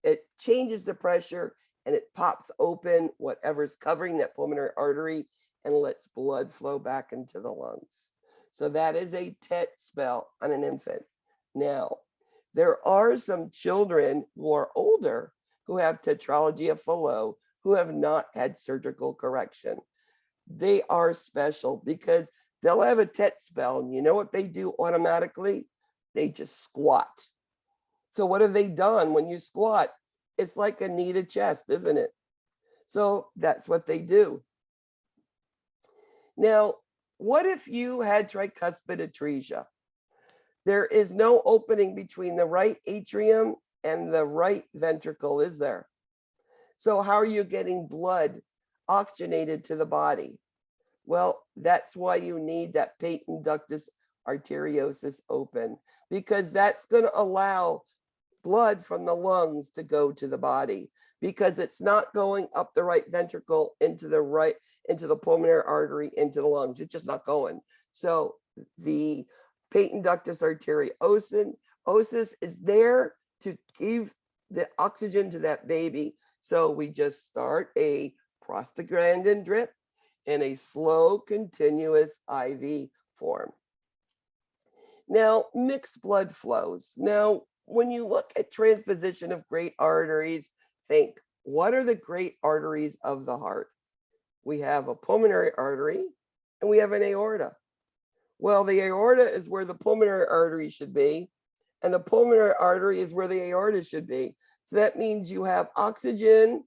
it changes the pressure and it pops open whatever's covering that pulmonary artery and lets blood flow back into the lungs. So that is a TET spell on an infant. Now, there are some children who are older who have tetralogy of Fallot who have not had surgical correction. They are special because they'll have a TET spell, and you know what they do automatically? They just squat. So what have they done when you squat? It's like a knee to chest, isn't it? So that's what they do. Now, what if you had tricuspid atresia? There is no opening between the right atrium and the right ventricle, is there? So how are you getting blood oxygenated to the body? Well, that's why you need that patent ductus arteriosus open, because that's going to allow blood from the lungs to go to the body, because it's not going up the right ventricle into the pulmonary artery, into the lungs. It's just not going. So the patent ductus arteriosus is there to give the oxygen to that baby. So we just start a prostaglandin drip in a slow, continuous IV form. Now, mixed blood flows. Now, when you look at transposition of great arteries, think, what are the great arteries of the heart? We have a pulmonary artery and we have an aorta. Well, the aorta is where the pulmonary artery should be, and the pulmonary artery is where the aorta should be. So that means you have oxygen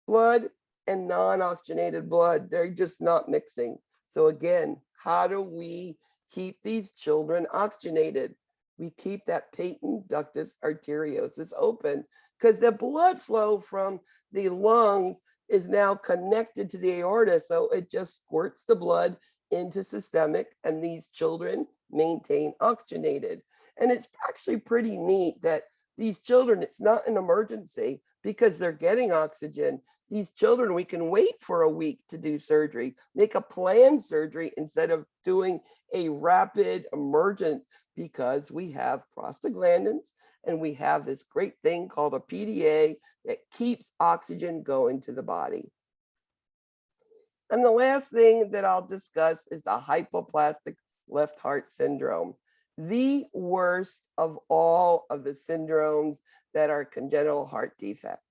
blood and non-oxygenated blood. They're just not mixing. So again, how do we keep these children oxygenated? We keep that patent ductus arteriosus open, because the blood flow from the lungs is now connected to the aorta. So it just squirts the blood into systemic, and these children maintain oxygenated. And it's actually pretty neat that these children, it's not an emergency because they're getting oxygen. These children, we can wait for a week to do surgery, make a planned surgery instead of doing a rapid emergent, because we have prostaglandins and we have this great thing called a PDA that keeps oxygen going to the body. And the last thing that I'll discuss is the hypoplastic left heart syndrome. The worst of all of the syndromes that are congenital heart defect,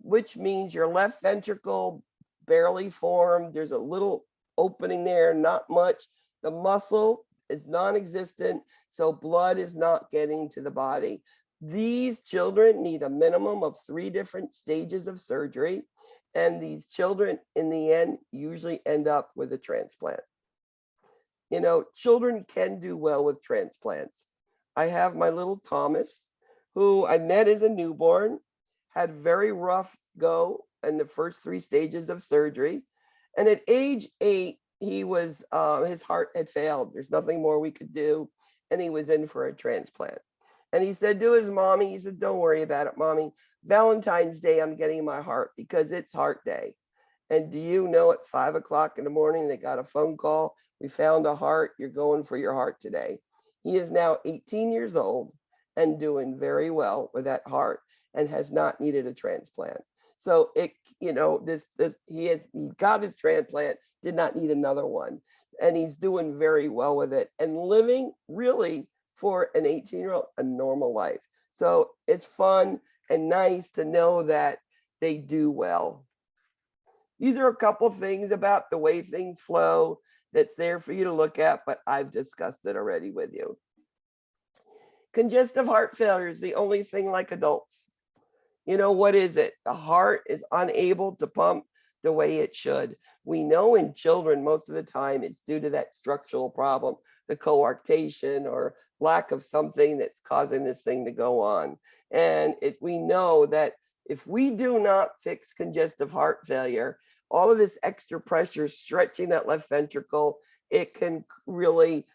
which means your left ventricle barely formed. There's a little opening there, not much. The muscle is non-existent, so blood is not getting to the body. These children need a minimum of 3 different stages of surgery, and these children in the end usually end up with a transplant. You know, children can do well with transplants. I have my little Thomas, who I met as a newborn, had very rough go in the first 3 stages of surgery. And at age 8, he was, his heart had failed. There's nothing more we could do. And he was in for a transplant. And he said to his mommy, he said, "Don't worry about it, mommy. Valentine's Day, I'm getting my heart because it's heart day." And do you know, at 5 o'clock in the morning, they got a phone call. "We found a heart. You're going for your heart today." He is now 18 years old and doing very well with that heart and has not needed a transplant. So it, you know, he got his transplant, did not need another one. And he's doing very well with it and living really, for an 18-year-old, a normal life. So it's fun and nice to know that they do well. These are a couple of things about the way things flow that's there for you to look at, but I've discussed it already with you. Congestive heart failure is the only thing like adults. You know, what is it? The heart is unable to pump the way it should. We know in children, most of the time, it's due to that structural problem, the coarctation or lack of something that's causing this thing to go on. And we know that if we do not fix congestive heart failure, all of this extra pressure stretching that left ventricle, it can really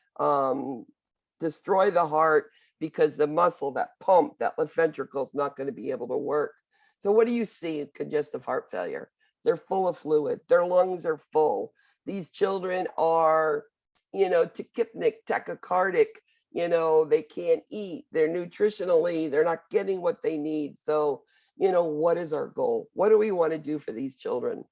destroy the heart, because the muscle, that pump, that left ventricle, is not going to be able to work. So what do you see in congestive heart failure? They're full of fluid. Their lungs are full. These children are, you know, tachypnic, tachycardic. You know, they can't eat. They're nutritionally, they're not getting what they need. So, you know, what is our goal? What do we want to do for these children?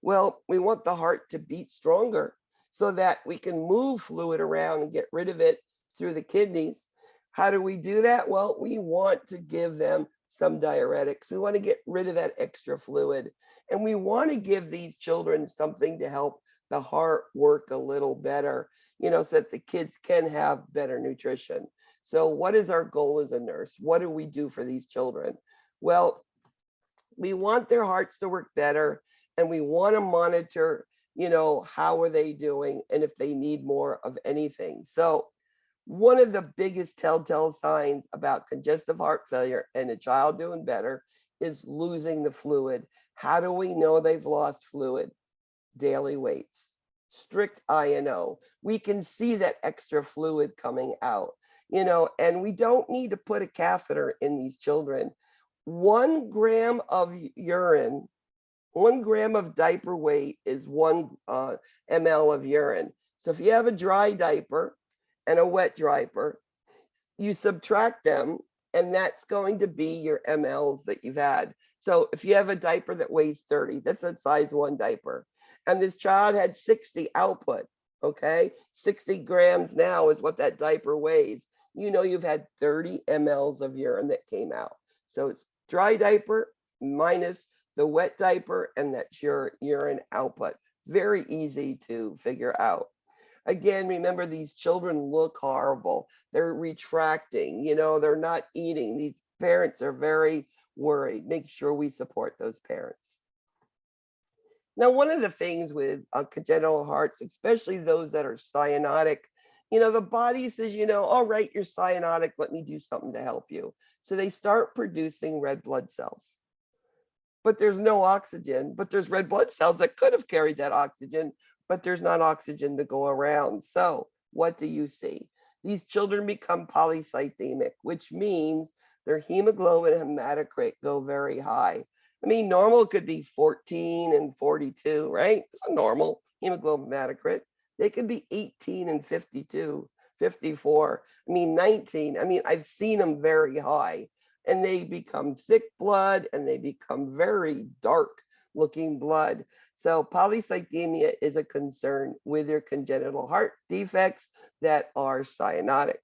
Well, we want the heart to beat stronger so that we can move fluid around and get rid of it through the kidneys. How do we do that? Well, we want to give them some diuretics. We want to get rid of that extra fluid. And we want to give these children something to help the heart work a little better, you know, so that the kids can have better nutrition. So what is our goal as a nurse? What do we do for these children? Well, we want their hearts to work better, and we want to monitor, you know, how are they doing and if they need more of anything. So one of the biggest telltale signs about congestive heart failure and a child doing better is losing the fluid. How do we know they've lost fluid? Daily weights, strict INO. We can see that extra fluid coming out, you know, and we don't need to put a catheter in these children. 1 gram of urine, 1 gram of diaper weight is 1 ml of urine. So if you have a dry diaper and a wet diaper, you subtract them, and that's going to be your mLs that you've had. So if you have a diaper that weighs 30, that's a size 1 diaper. And this child had 60 output, okay? 60 grams now is what that diaper weighs. You know, you've had 30 mLs of urine that came out. So it's dry diaper minus the wet diaper, and that's your urine output. Very easy to figure out. Again, remember, these children look horrible. They're retracting, you know, they're not eating. These parents are very worried. Make sure we support those parents. Now, one of the things with congenital hearts, especially those that are cyanotic, you know, the body says, you know, all right, you're cyanotic, let me do something to help you. So they start producing red blood cells. But there's no oxygen, but there's red blood cells that could have carried that oxygen, but there's not oxygen to go around. So what do you see? These children become polycythemic, which means their hemoglobin and hematocrit go very high. I mean, normal could be 14 and 42, right? It's a normal hemoglobin hematocrit. They could be 18 and 52, 54. I mean, 19. I mean, I've seen them very high, and they become thick blood and they become very dark looking blood. So polycythemia is a concern with your congenital heart defects that are cyanotic.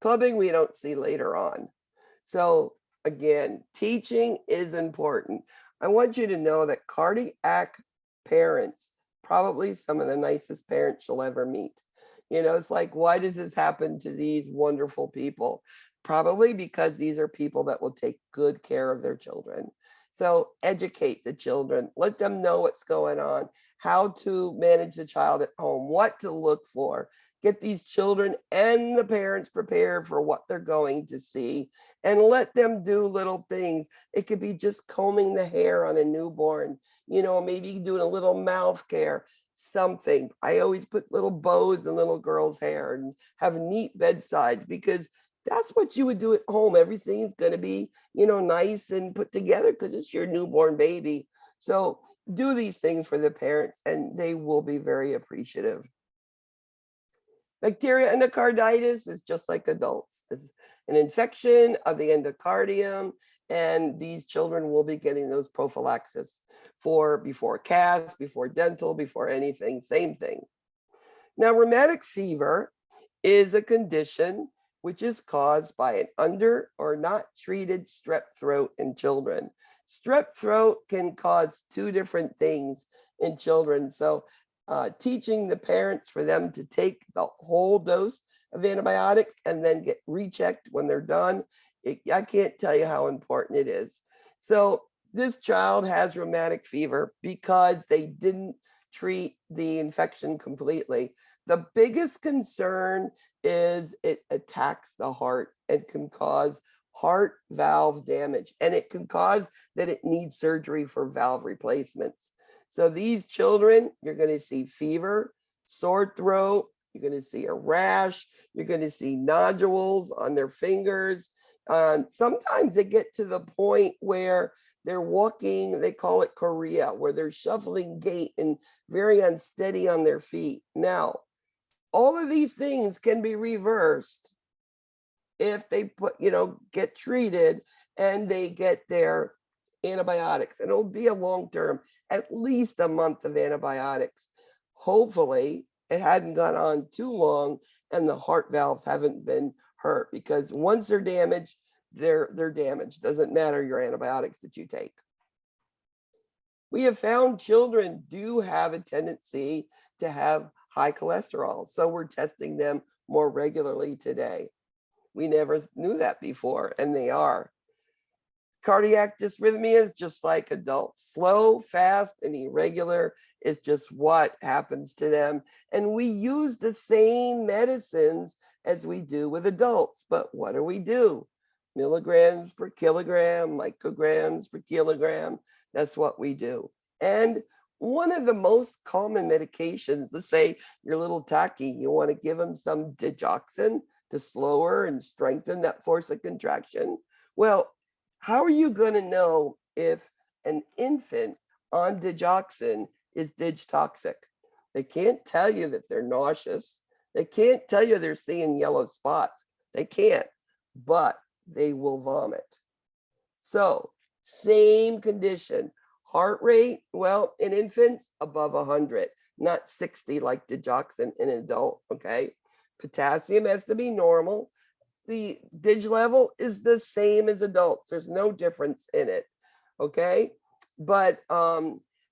Clubbing we don't see later on. So again, teaching is important. I want you to know that cardiac parents, probably some of the nicest parents you'll ever meet. You know, it's like, why does this happen to these wonderful people? Probably because these are people that will take good care of their children. So educate the children, let them know what's going on, how to manage the child at home, what to look for, get these children and the parents prepared for what they're going to see, and let them do little things. It could be just combing the hair on a newborn, you know, maybe doing a little mouth care, something. I always put little bows in little girls' hair and have neat bedsides, because that's what you would do at home. Everything's going to be, you know, nice and put together because it's your newborn baby. So do these things for the parents and they will be very appreciative. Bacteria endocarditis is just like adults. It's an infection of the endocardium, and these children will be getting those prophylaxis for before CAS, before dental, before anything, same thing. Now, rheumatic fever is a condition which is caused by an under or not treated strep throat in children. Strep throat can cause two different things in children. So teaching the parents for them to take the whole dose of antibiotics and then get rechecked when they're done, I can't tell you how important it is. So this child has rheumatic fever because they didn't treat the infection completely. The biggest concern is it attacks the heart and can cause heart valve damage, and it can cause that it needs surgery for valve replacements. So these children, you're going to see fever, sore throat, you're going to see a rash, you're going to see nodules on their fingers. Sometimes they get to the point where they're walking, they call it chorea, where they're shuffling gait and very unsteady on their feet. Now, all of these things can be reversed if they get treated and they get their antibiotics. And it'll be a long-term, at least a month of antibiotics. Hopefully, it hadn't gone on too long and the heart valves haven't been hurt, because once they're damaged, they're damaged. Doesn't matter your antibiotics that you take. We have found children do have a tendency to have high cholesterol, so we're testing them more regularly today. We never knew that before, and they are. Cardiac dysrhythmia is just like adults. Slow, fast, and irregular is just what happens to them. And we use the same medicines as we do with adults, but what do? Milligrams per kilogram, micrograms per kilogram, that's what we do. And one of the most common medications, let's say you're a little tacky, you want to give them some digoxin to slower and strengthen that force of contraction. Well, how are you going to know if an infant on digoxin is digtoxic? They can't tell you that they're nauseous. They can't tell you they're seeing yellow spots. They can't, but they will vomit. So same condition. Heart rate, well, in infants, above 100, not 60 like digoxin in an adult, okay? Potassium has to be normal. The dig level is the same as adults. There's no difference in it, okay? But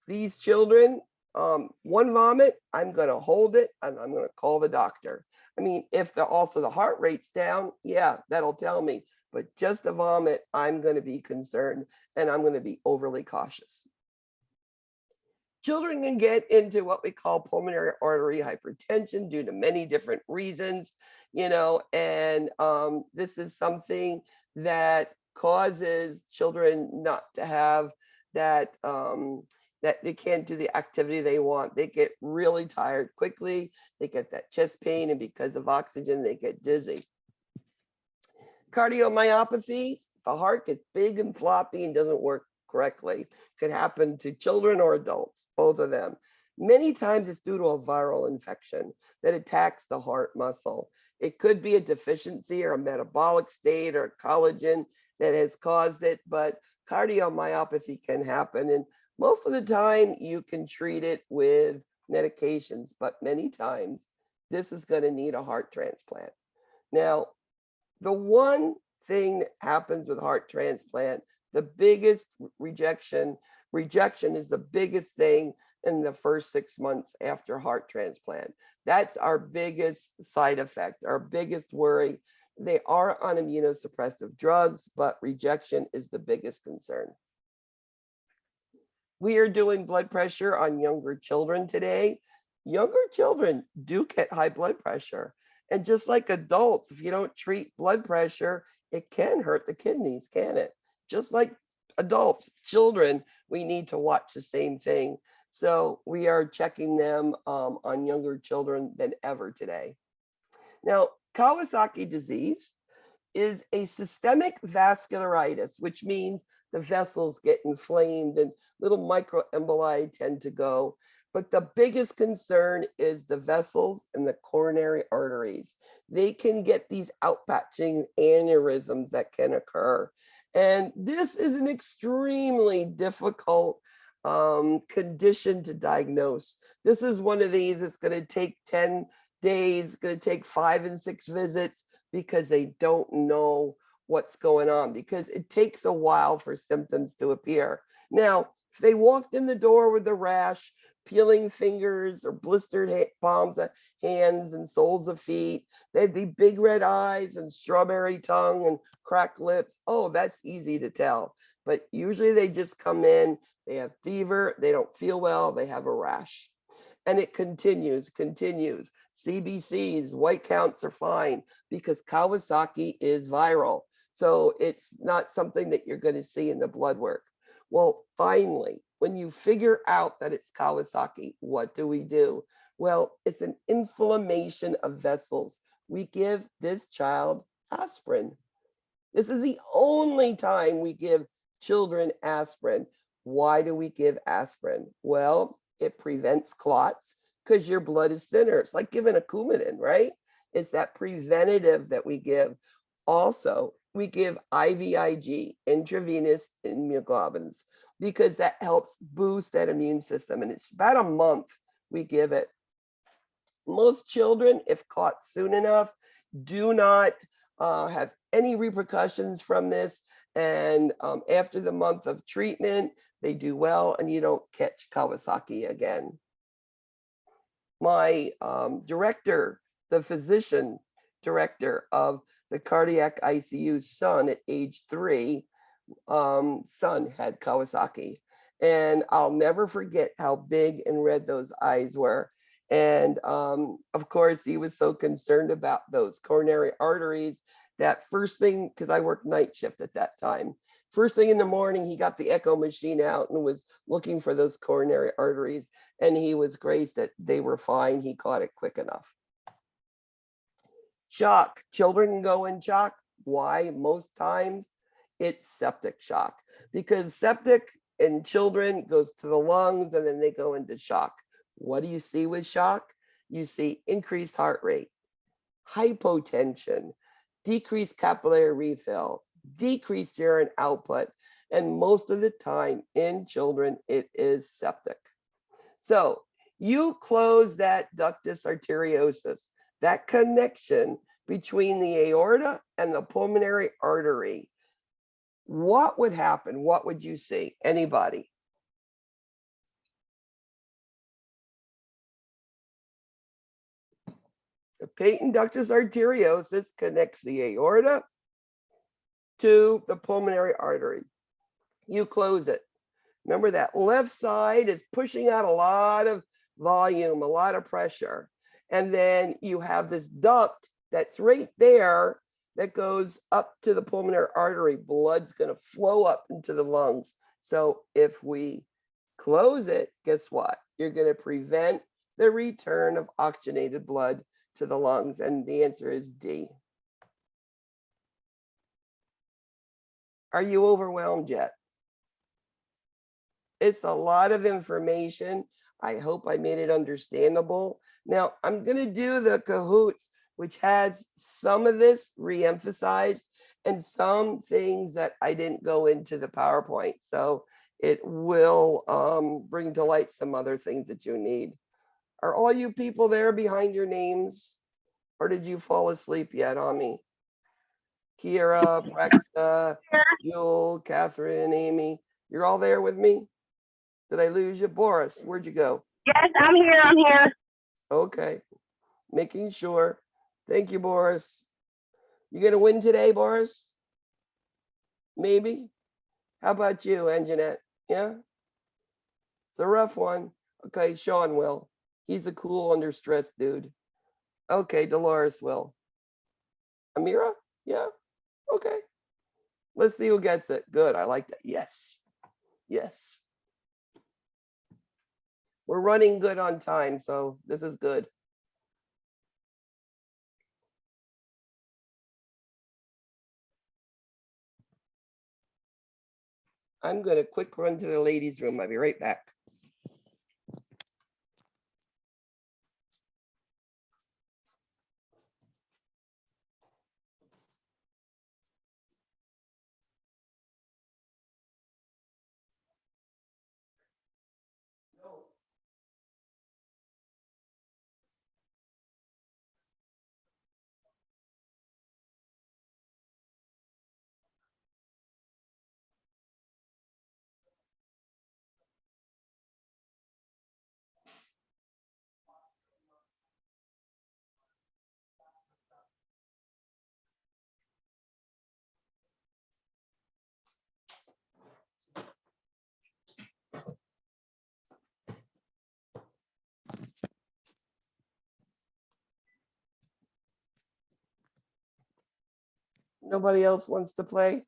these children, one vomit, I'm going to hold it and I'm going to call the doctor. I mean, if the heart rate's down, yeah, that'll tell me. But just a vomit, I'm going to be concerned and I'm going to be overly cautious. Children can get into what we call pulmonary artery hypertension due to many different reasons, and this is something that causes children not to have that, that they can't do the activity they want. They get really tired quickly. They get that chest pain, and because of oxygen, they get dizzy. Cardiomyopathy, the heart gets big and floppy and doesn't work correctly. Could happen to children or adults, both of them. Many times it's due to a viral infection that attacks the heart muscle. It could be a deficiency or a metabolic state or collagen that has caused it, but cardiomyopathy can happen. And Most of the time you can treat it with medications, but many times this is going to need a heart transplant. Now, the one thing that happens with heart transplant, the biggest rejection is the biggest thing in the first 6 months after heart transplant. That's our biggest side effect, our biggest worry. They are on immunosuppressive drugs, but rejection is the biggest concern. We are doing blood pressure on younger children today. Younger children do get high blood pressure. And just like adults, if you don't treat blood pressure, it can hurt the kidneys, can it? Just like adults, children, we need to watch the same thing. So we are checking them on younger children than ever today. Now, Kawasaki disease is a systemic vascularitis, which means the vessels get inflamed and little microemboli tend to go. But the biggest concern is the vessels and the coronary arteries. They can get these outpatching aneurysms that can occur. And this is an extremely difficult condition to diagnose. This is one of these, it's going to take 10 days, it's going to take 5 and 6 visits because they don't know what's going on, because it takes a while for symptoms to appear. Now, if they walked in the door with a rash, peeling fingers or blistered palms of hands and soles of feet, they had the big red eyes and strawberry tongue and cracked lips, oh, that's easy to tell. But usually they just come in, they have fever, they don't feel well, they have a rash. And it continues. CBCs, white counts are fine because Kawasaki is viral. So it's not something that you're going to see in the blood work. Well, finally, when you figure out that it's Kawasaki, what do? Well, it's an inflammation of vessels. We give this child aspirin. This is the only time we give children aspirin. Why do we give aspirin? Well, it prevents clots because your blood is thinner. It's like giving a Coumadin, right? It's that preventative that we give. Also, we give IVIG, intravenous immunoglobulins, because that helps boost that immune system. And it's about a month we give it. Most children, if caught soon enough, do not have any repercussions from this. And after the month of treatment, they do well and you don't catch Kawasaki again. My director, the physician director of the cardiac ICU son at age 3, son had Kawasaki. And I'll never forget how big and red those eyes were. And of course, he was so concerned about those coronary arteries that first thing, because I worked night shift at that time, first thing in the morning, he got the echo machine out and was looking for those coronary arteries. And he was graced that they were fine. He caught it quick enough. Shock. Children go in shock. Why? Most times it's septic shock, because septic in children goes to the lungs and then they go into shock. What do you see with shock? You see increased heart rate, hypotension, decreased capillary refill, decreased urine output, and most of the time in children, it is septic. So you close that ductus arteriosus, that connection between the aorta and the pulmonary artery. What would happen? What would you see? Anybody? The patent ductus arteriosus connects the aorta to the pulmonary artery. You close it. Remember, that left side is pushing out a lot of volume, a lot of pressure. And then you have this duct that's right there that goes up to the pulmonary artery. Blood's going to flow up into the lungs. So if we close it, guess what? You're going to prevent the return of oxygenated blood to the lungs. And the answer is D. Are you overwhelmed yet? It's a lot of information. I hope I made it understandable. Now I'm going to do the Kahoots, which has some of this re-emphasized and some things that I didn't go into the PowerPoint. So It will bring to light some other things that you need. Are all you people there behind your names? Or did you fall asleep yet on me? Kira, Prexa, Yul, Catherine, Amy, you're all there with me? Did I lose you? Boris, where'd you go? Yes, I'm here. I'm here. Okay, making sure. Thank you, Boris. You gonna win today, Boris? Maybe. How about you, Anjanette? Yeah? It's a rough one. Okay, Sean will. He's a cool under stress dude. Okay, Dolores will. Amira? Yeah? Okay. Let's see who gets it. Good, I like that. Yes. Yes. We're running good on time, so this is good. I'm gonna quick run to the ladies' room. I'll be right back. Nobody else wants to play?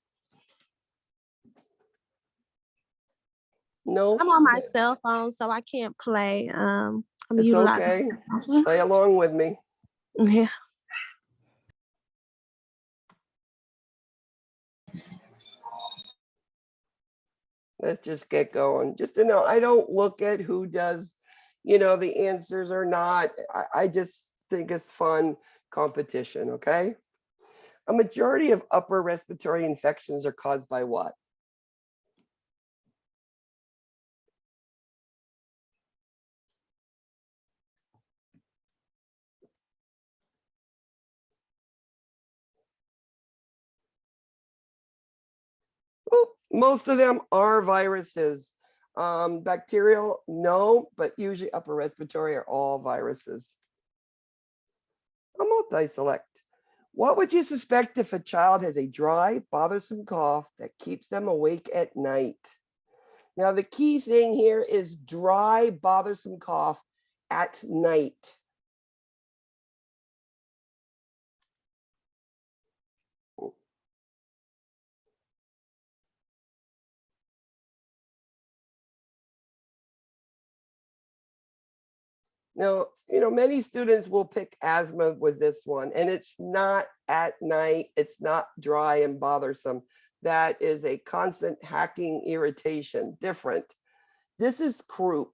No? I'm on my cell phone, so I can't play. I'm It's utilizing. okay. Play along with me. Yeah. Let's just get going. Just to know, I don't look at who does, the answers or not. I just think it's fun competition, okay? A majority of upper respiratory infections are caused by what? Well, most of them are viruses. Bacterial, no, but usually upper respiratory are all viruses. A multi-select. What would you suspect if a child has a dry, bothersome cough that keeps them awake at night? Now, the key thing here is dry, bothersome cough at night. Now, many students will pick asthma with this one, and it's not at night. It's not dry and bothersome. That is a constant hacking irritation, different. This is croup.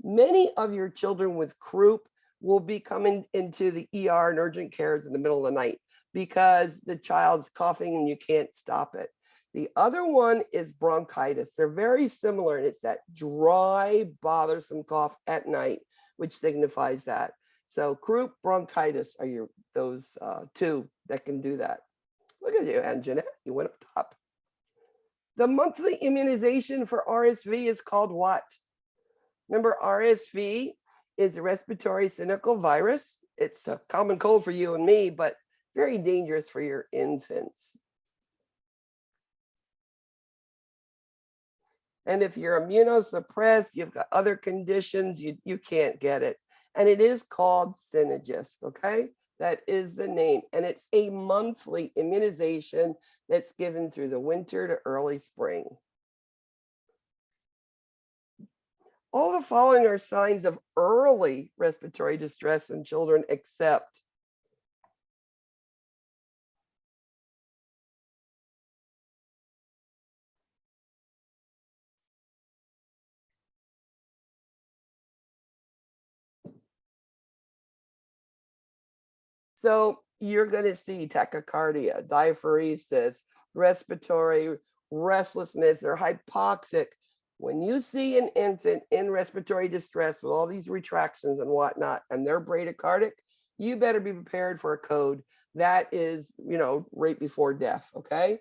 Many of your children with croup will be coming into the ER and urgent cares in the middle of the night because the child's coughing and you can't stop it. The other one is bronchitis. They're very similar, and it's that dry, bothersome cough at night, which signifies that. So croup, bronchitis are those two that can do that. Look at you, Anjanette, you went up top. The monthly immunization for RSV is called what? Remember, RSV is a respiratory syncytial virus. It's a common cold for you and me, but very dangerous for your infants. And if you're immunosuppressed, you've got other conditions, you can't get it. And it is called Synagis, okay? That is the name. And it's a monthly immunization that's given through the winter to early spring. All the following are signs of early respiratory distress in children, except so you're going to see tachycardia, diaphoresis, respiratory restlessness, they're hypoxic. When you see an infant in respiratory distress with all these retractions and whatnot, and they're bradycardic, you better be prepared for a code. That is, right before death, okay?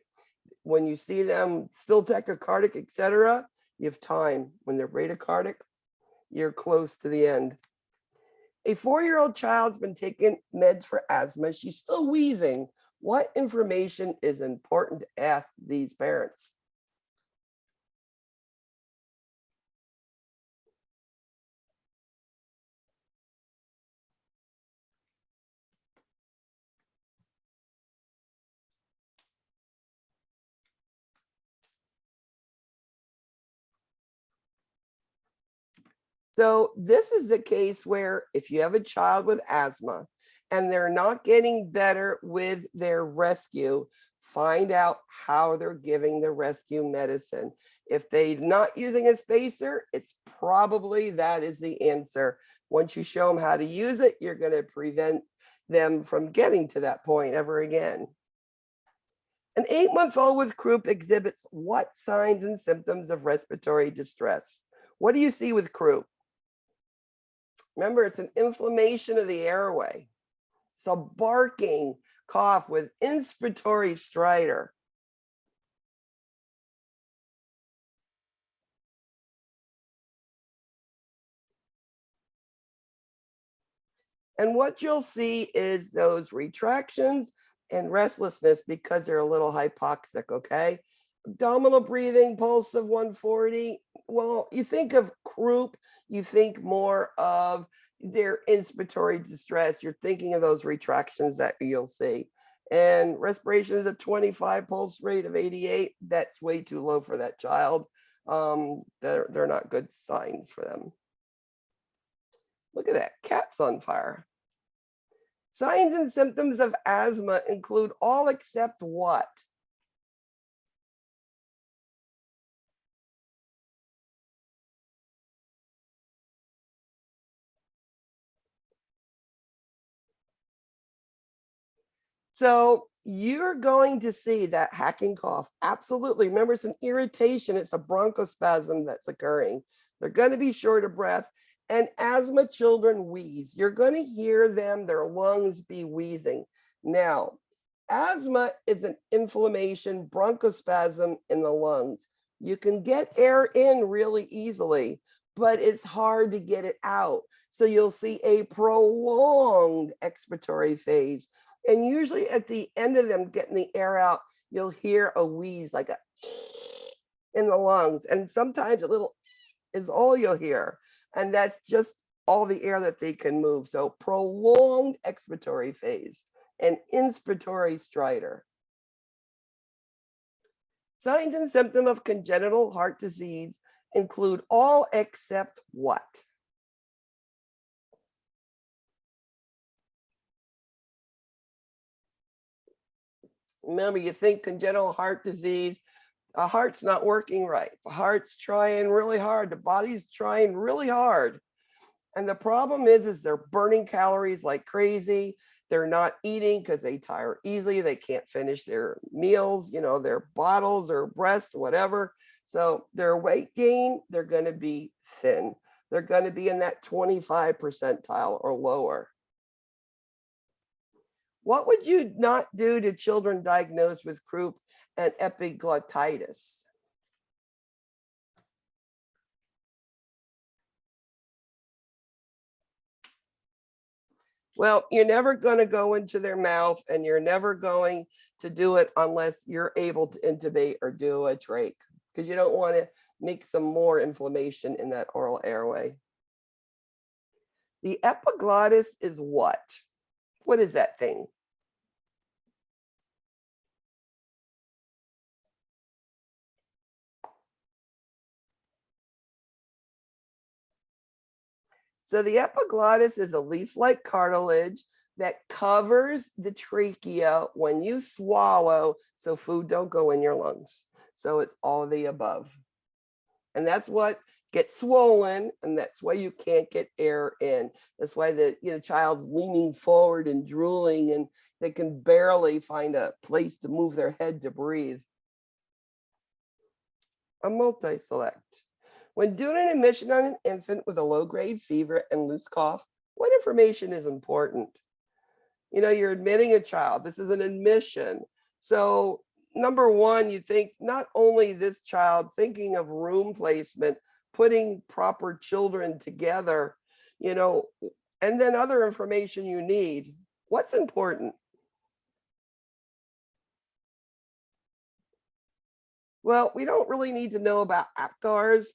When you see them still tachycardic, etc., you have time. When they're bradycardic, you're close to the end. A 4-year-old child's been taking meds for asthma. She's still wheezing. What information is important to ask these parents? So this is the case where if you have a child with asthma and they're not getting better with their rescue, find out how they're giving the rescue medicine. If they're not using a spacer, it's probably that is the answer. Once you show them how to use it, you're going to prevent them from getting to that point ever again. An 8-month-old with croup exhibits what signs and symptoms of respiratory distress? What do you see with croup? Remember, it's an inflammation of the airway. It's a barking cough with inspiratory stridor. And what you'll see is those retractions and restlessness because they're a little hypoxic, okay? Abdominal breathing, pulse of 140. Well, you think of croup, you think more of their inspiratory distress. You're thinking of those retractions that you'll see. And respiration is a 25, pulse rate of 88. That's way too low for that child. They're not good signs for them. Look at that, cat's on fire. Signs and symptoms of asthma include all except what? So you're going to see that hacking cough. Absolutely. Remember, it's an irritation. It's a bronchospasm that's occurring. They're going to be short of breath. And asthma children wheeze. You're going to hear them, their lungs be wheezing. Now, asthma is an inflammation, bronchospasm in the lungs. You can get air in really easily, but it's hard to get it out. So you'll see a prolonged expiratory phase. And usually at the end of them getting the air out, you'll hear a wheeze, like a in the lungs. And sometimes a little is all you'll hear. And that's just all the air that they can move. So prolonged expiratory phase and inspiratory stridor. Signs and symptoms of congenital heart disease include all except what? Remember, you think congenital heart disease, a heart's not working right. The heart's trying really hard. The body's trying really hard. And the problem is they're burning calories like crazy. They're not eating because they tire easily. They can't finish their meals, their bottles or breast, whatever. So their weight gain, they're going to be thin. They're going to be in that 25 percentile or lower. What would you not do to children diagnosed with croup and epiglottitis? Well, you're never going to go into their mouth, and you're never going to do it unless you're able to intubate or do a trach, because you don't want to make some more inflammation in that oral airway. The epiglottis is what? What is that thing? So the epiglottis is a leaf-like cartilage that covers the trachea when you swallow, so food don't go in your lungs. So it's all of the above. And that's what gets swollen, and that's why you can't get air in. That's why the child's leaning forward and drooling, and they can barely find a place to move their head to breathe. A multi-select. When doing an admission on an infant with a low-grade fever and loose cough, what information is important? You know, you're admitting a child. This is an admission. So number one, you think not only this child, thinking of room placement, putting proper children together, you know, and then other information you need. What's important? Well, we don't really need to know about APGARs.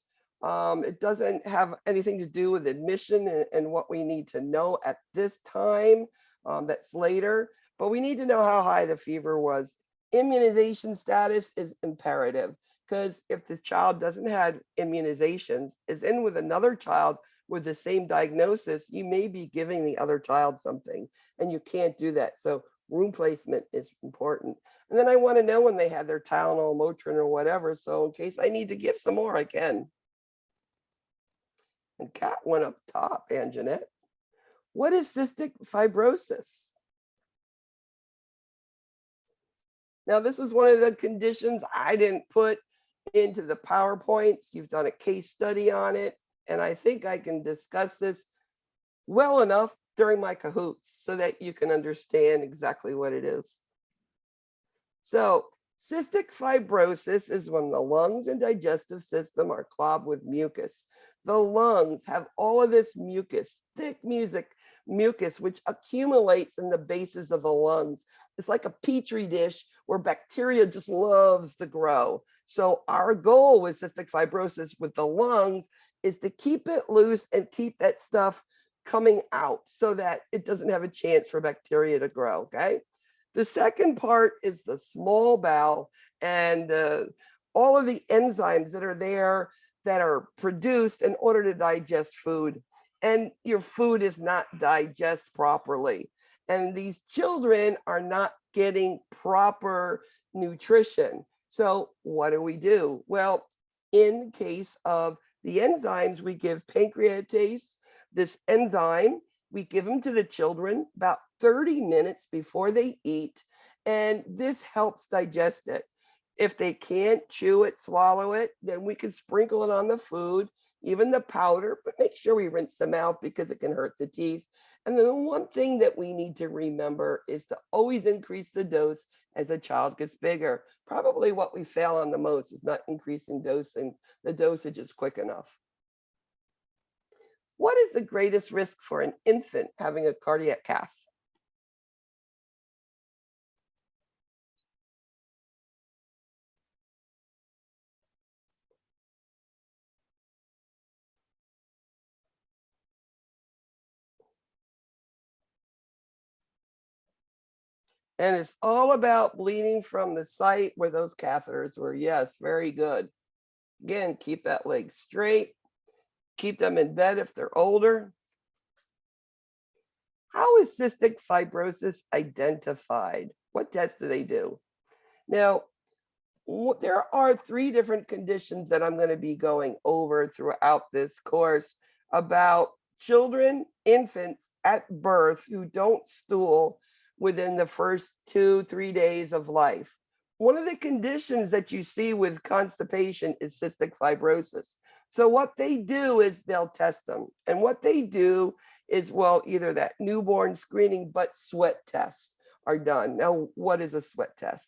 It doesn't have anything to do with admission and what we need to know at this time. That's later, but we need to know how high the fever was. Immunization status is imperative because if this child doesn't have immunizations, is in with another child with the same diagnosis, you may be giving the other child something and you can't do that. So room placement is important. And then I want to know when they had their Tylenol, Motrin, or whatever. So in case I need to give some more, I can. And Kat went up top, Anjanette. What is cystic fibrosis? Now, this is one of the conditions I didn't put into the PowerPoints. You've done a case study on it. And I think I can discuss this well enough during my cahoots so that you can understand exactly what it is. So cystic fibrosis is when the lungs and digestive system are clogged with mucus. The lungs have all of this mucus, thick mucus, which accumulates in the bases of the lungs. It's like a petri dish where bacteria just loves to grow. So our goal with cystic fibrosis with the lungs is to keep it loose and keep that stuff coming out so that it doesn't have a chance for bacteria to grow, okay? The second part is the small bowel and all of the enzymes that are there that are produced in order to digest food. And your food is not digest properly. And these children are not getting proper nutrition. So what do? Well, in case of the enzymes, we give pancreatase, this enzyme, we give them to the children about 30 minutes before they eat, and this helps digest it. If they can't chew it, swallow it, then we can sprinkle it on the food, even the powder, but make sure we rinse the mouth because it can hurt the teeth. And then the one thing that we need to remember is to always increase the dose as a child gets bigger. Probably what we fail on the most is not increasing dosing. The dosage is quick enough. What is the greatest risk for an infant having a cardiac cath? And it's all about bleeding from the site where those catheters were. Yes, very good. Again, keep that leg straight. Keep them in bed if they're older. How is cystic fibrosis identified? What tests do they do? Now, there are 3 different conditions that I'm going to be going over throughout this course about children, infants at birth who don't stool within the first 2-3 days of life. One of the conditions that you see with constipation is cystic fibrosis. So what they do is they'll test them. And what they do is, well, either that newborn screening, but sweat tests are done. Now, what is a sweat test?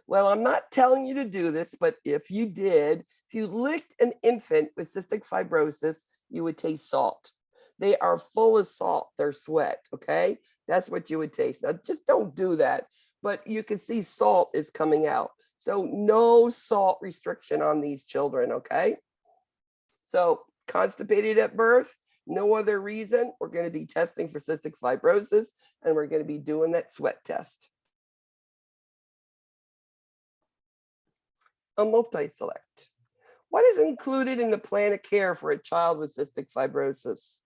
Well, I'm not telling you to do this, but if you did, if you licked an infant with cystic fibrosis, you would taste salt. They are full of salt, their sweat, okay? That's what you would taste. Now, just don't do that, but you can see salt is coming out. So no salt restriction on these children, okay? So constipated at birth, no other reason. We're going to be testing for cystic fibrosis, and we're going to be doing that sweat test. A multi-select. What is included in the plan of care for a child with cystic fibrosis?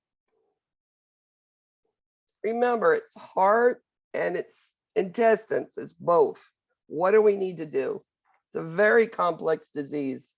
Remember, it's heart and it's intestines, it's both. What do we need to do? It's a very complex disease.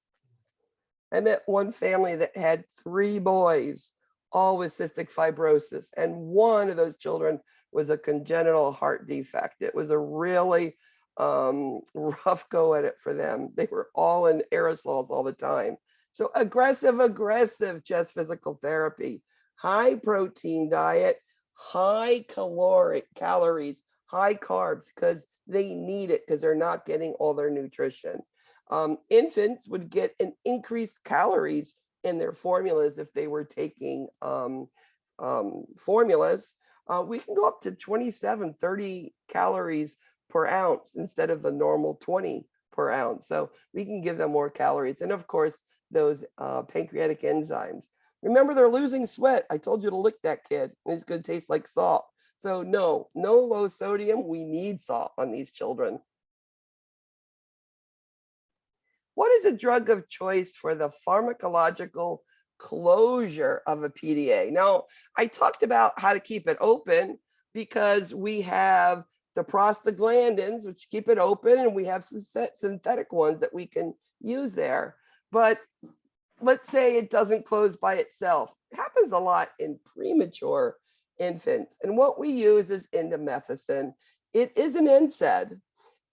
I met one family that had 3 boys, all with cystic fibrosis, and one of those children was a congenital heart defect. It was a really rough go at it for them. They were all in aerosols all the time. So aggressive chest physical therapy, high protein diet, high calories, high carbs, because they need it because they're not getting all their nutrition. Infants would get an increased calories in their formulas if they were taking formulas. We can go up to 27, 30 calories per ounce instead of the normal 20 per ounce. So we can give them more calories. And of course, those pancreatic enzymes. Remember, they're losing sweat. I told you to lick that kid. It's going to taste like salt. So no low sodium. We need salt on these children. What is a drug of choice for the pharmacological closure of a PDA? Now, I talked about how to keep it open because we have the prostaglandins, which keep it open, and we have synthetic ones that we can use there. But let's say it doesn't close by itself. It happens a lot in premature infants. And what we use is indomethacin. It is an NSAID.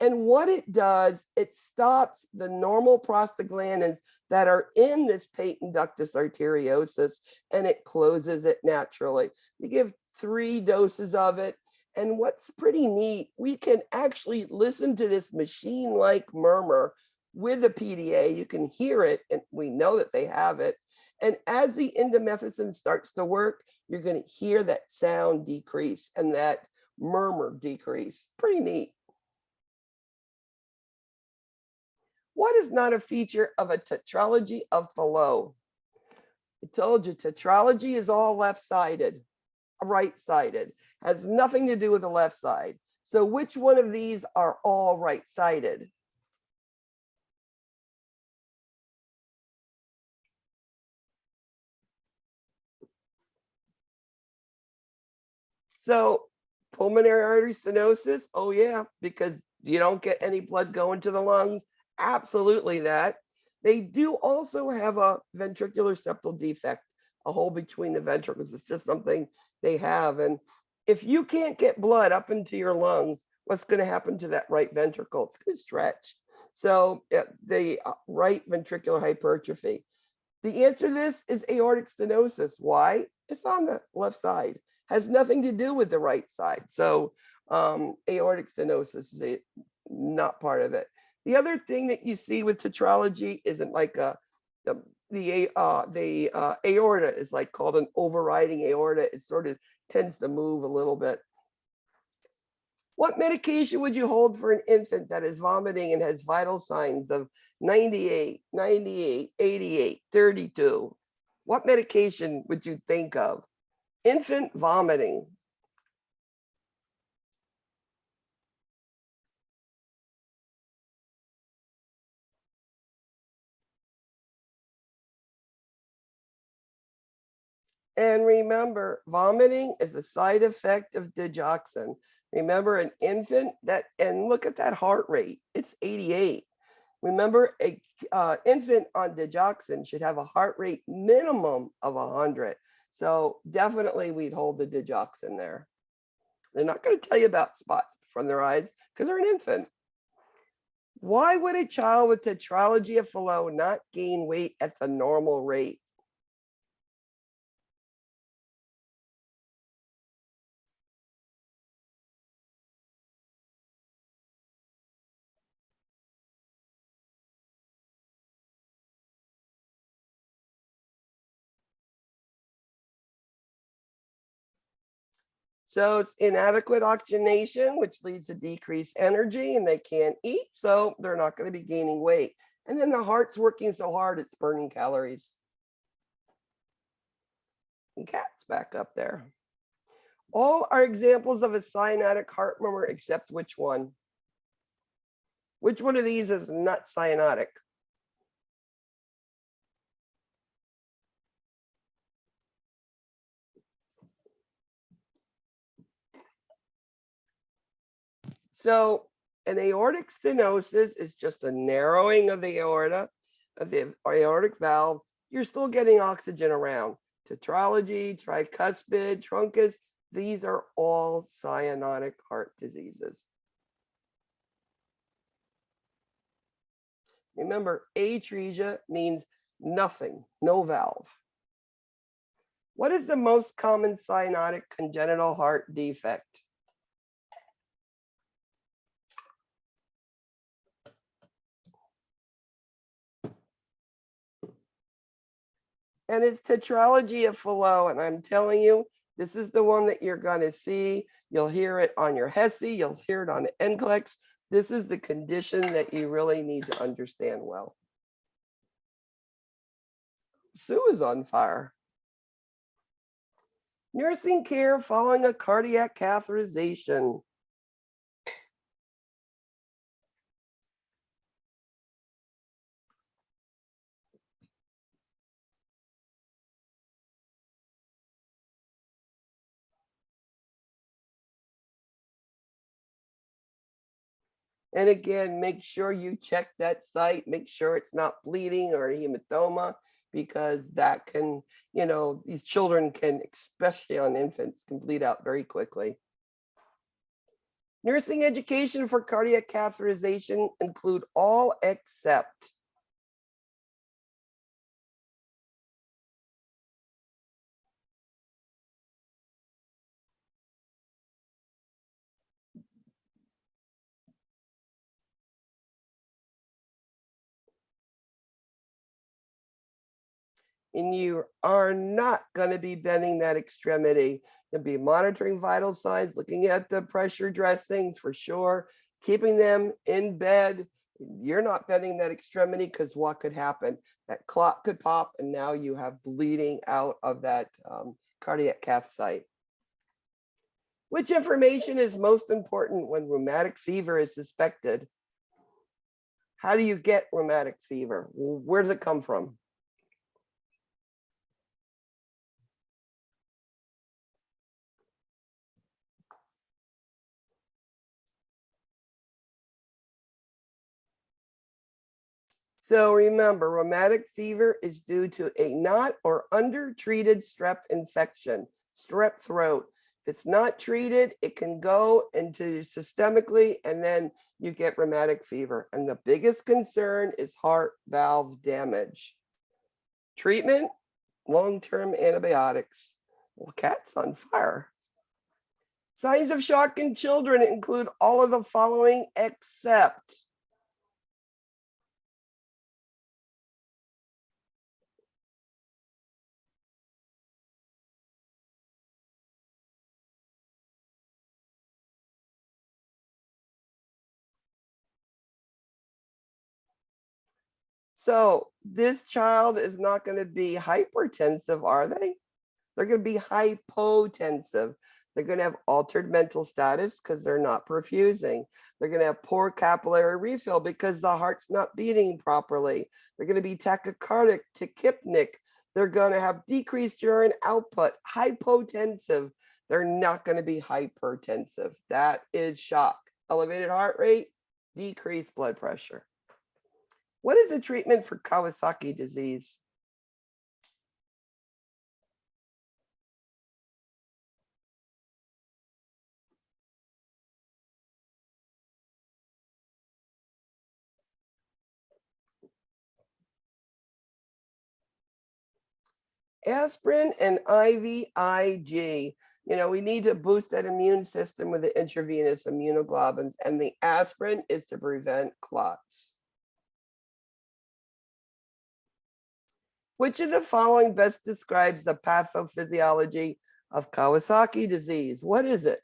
And what it does, it stops the normal prostaglandins that are in this patent ductus arteriosus, and it closes it naturally. You give 3 doses of it. And what's pretty neat, we can actually listen to this machine-like murmur with a PDA. You can hear it, and we know that they have it. And as the indomethacin starts to work, you're going to hear that sound decrease and that murmur decrease. Pretty neat. What is not a feature of a tetralogy of Fallot? I told you, tetralogy is all left-sided, right-sided. Has nothing to do with the left side. So which one of these are all right-sided? So pulmonary artery stenosis, oh yeah, because you don't get any blood going to the lungs. Absolutely that. They do also have a ventricular septal defect, a hole between the ventricles. It's just something they have. And if you can't get blood up into your lungs, what's going to happen to that right ventricle? It's going to stretch. So the right ventricular hypertrophy. The answer to this is aortic stenosis. Why? It's on the left side. Has nothing to do with the right side. So aortic stenosis is not part of it. The other thing that you see with tetralogy isn't like the aorta is like called an overriding aorta. It sort of tends to move a little bit. What medication would you hold for an infant that is vomiting and has vital signs of 98, 98, 88, 32? What medication would you think of? Infant vomiting. And remember, vomiting is a side effect of digoxin. Remember, an infant and look at that heart rate, it's 88. Remember, an infant on digoxin should have a heart rate minimum of 100. So definitely we'd hold the digoxin there. They're not going to tell you about spots from their eyes because they're an infant. Why would a child with tetralogy of Fallot not gain weight at the normal rate? So it's inadequate oxygenation, which leads to decreased energy, and they can't eat, so they're not going to be gaining weight. And then the heart's working so hard, it's burning calories. And cat's back up there. All are examples of a cyanotic heart murmur, except which one? Which one of these is not cyanotic? So an aortic stenosis is just a narrowing of the aorta, of the aortic valve. You're still getting oxygen around. Tetralogy, tricuspid, truncus, these are all cyanotic heart diseases. Remember, atresia means Nothing, no valve. What is the most common cyanotic congenital heart defect? And it's tetralogy of Fallot, and I'm telling you, this is the one that you're going to see. You'll hear it on your HESI, you'll hear it on the NCLEX. This is the condition that you really need to understand well. Sue is on fire. Nursing care following a cardiac catheterization. And again, make sure you check that site, make sure it's not bleeding or hematoma, because that can, you know, these children can, especially on infants, can bleed out very quickly. Nursing education for cardiac catheterization include all except. And you are not going to be bending that extremity. You'll be monitoring vital signs, looking at the pressure dressings for sure, keeping them in bed. You're not bending that extremity because what could happen? That clot could pop, and now you have bleeding out of that cardiac cath site. Which information is most important when rheumatic fever is suspected? How do you get rheumatic fever? Where does it come from? So remember, rheumatic fever is due to a not or undertreated strep infection, strep throat. If it's not treated, it can go into systemically, and then you get rheumatic fever. And the biggest concern is heart valve damage. Treatment, long-term antibiotics. Well, cat's on fire. Signs of shock in children include all of the following except. So this child is not going to be hypertensive, are they? They're going to be hypotensive. They're going to have altered mental status because they're not perfusing. They're going to have poor capillary refill because the heart's not beating properly. They're going to be tachycardic, tachypnic. They're going to have decreased urine output, hypotensive. They're not going to be hypertensive. That is shock. Elevated heart rate, decreased blood pressure. What is the treatment for Kawasaki disease? Aspirin and IVIG. You know, we need to boost that immune system with the intravenous immunoglobulins, and the aspirin is to prevent clots. Which of the following best describes the pathophysiology of Kawasaki disease? What is it?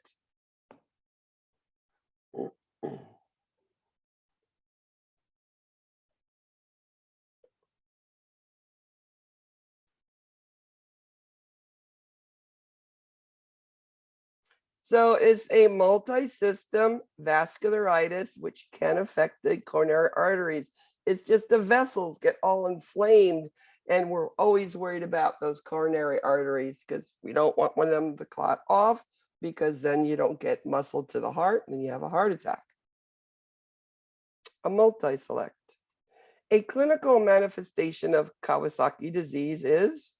So it's a multi-system vascularitis, which can affect the coronary arteries. It's just the vessels get all inflamed, and we're always worried about those coronary arteries because we don't want one of them to clot off, because then you don't get muscle to the heart and you have a heart attack. A multi-select. A clinical manifestation of Kawasaki disease is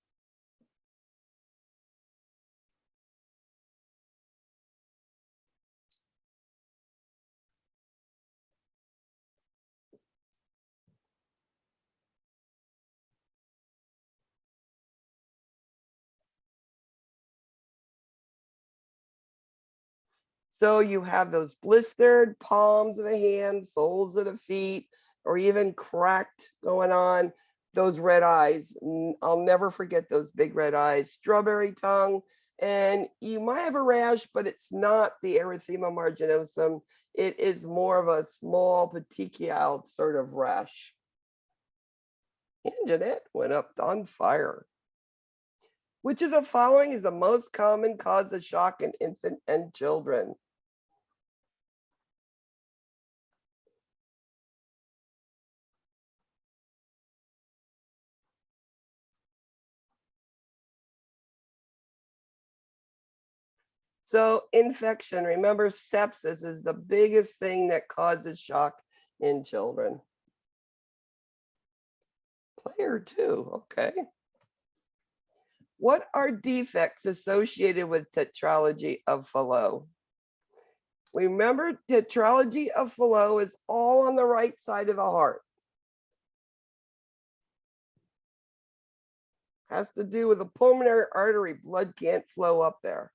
So you have those blistered palms of the hands, soles of the feet, or even cracked going on, those red eyes. I'll never forget those big red eyes, strawberry tongue, and you might have a rash, but it's not the erythema marginosum. It is more of a small petechial sort of rash. And Jeanette went up on fire. Which of the following is the most common cause of shock in infant and children? So infection, remember sepsis is the biggest thing that causes shock in children. Player 2, okay. What are defects associated with tetralogy of Fallot? Remember, tetralogy of Fallot is all on the right side of the heart. Has to do with the pulmonary artery. Blood can't flow up there.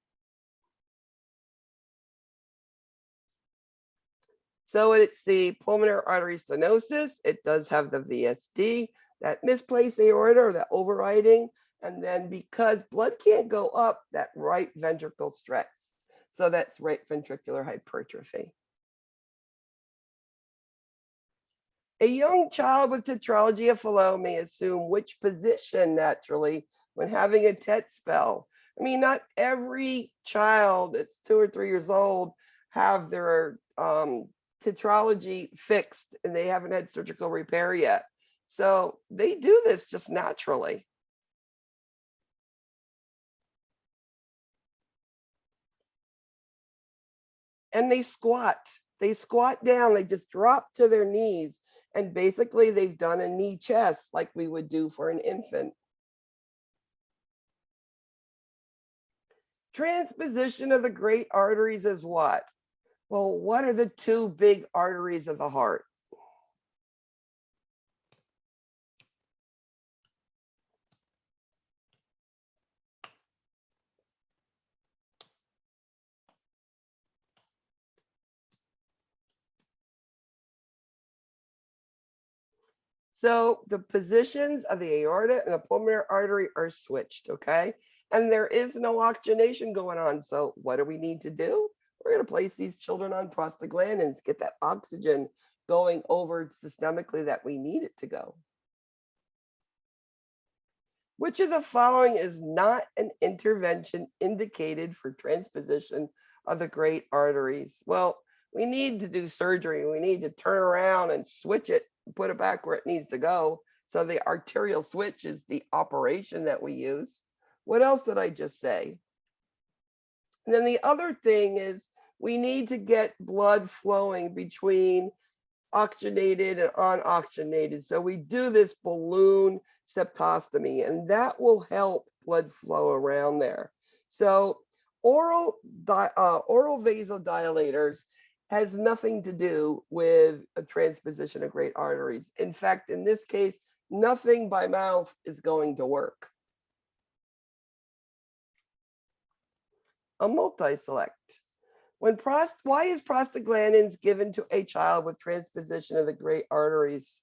So it's the pulmonary artery stenosis. It does have the VSD, that misplaced aorta or that overriding. And then because blood can't go up, that right ventricle stretches. So that's right ventricular hypertrophy. A young child with tetralogy of Fallot may assume which position naturally when having a tet spell. I mean, not every child that's 2 or 3 years old have their tetralogy fixed and they haven't had surgical repair yet. So they do this just naturally. And they squat down, they just drop to their knees. And basically they've done a knee chest like we would do for an infant. Transposition of the great arteries is what? Well, what are the 2 big arteries of the heart? So the positions of the aorta and the pulmonary artery are switched, okay? And there is no oxygenation going on. So what do we need to do? We're going to place these children on prostaglandins, get that oxygen going over systemically that we need it to go. Which of the following is not an intervention indicated for transposition of the great arteries? Well, we need to do surgery. We need to turn around and switch it, put it back where it needs to go. So the arterial switch is the operation that we use. What else did I just say? And then the other thing is we need to get blood flowing between oxygenated and unoxygenated. So we do this balloon septostomy, and that will help blood flow around there. So oral vasodilators has nothing to do with a transposition of great arteries. In fact, in this case, nothing by mouth is going to work. A multi-select. Why is prostaglandins given to a child with transposition of the great arteries?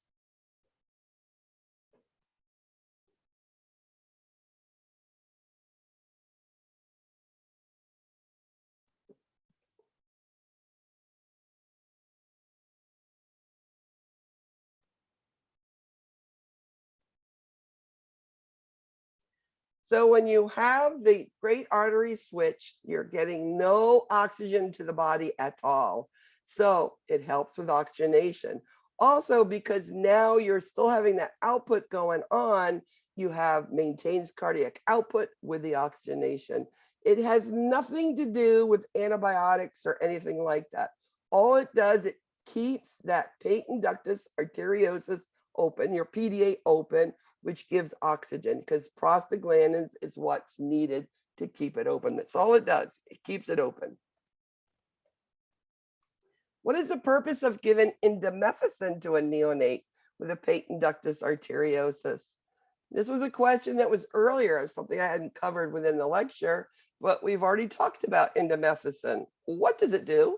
So when you have the great artery switched, you're getting no oxygen to the body at all. So it helps with oxygenation. Also, because now you're still having that output going on, you have maintains cardiac output with the oxygenation. It has nothing to do with antibiotics or anything like that. All it does, it keeps that patent ductus arteriosus open, your PDA open, which gives oxygen, because prostaglandins is what's needed to keep it open. That's all it does. It keeps it open. What is the purpose of giving indomethacin to a neonate with a patent ductus arteriosus? This was a question that was earlier, something I hadn't covered within the lecture, but we've already talked about indomethacin. What does it do?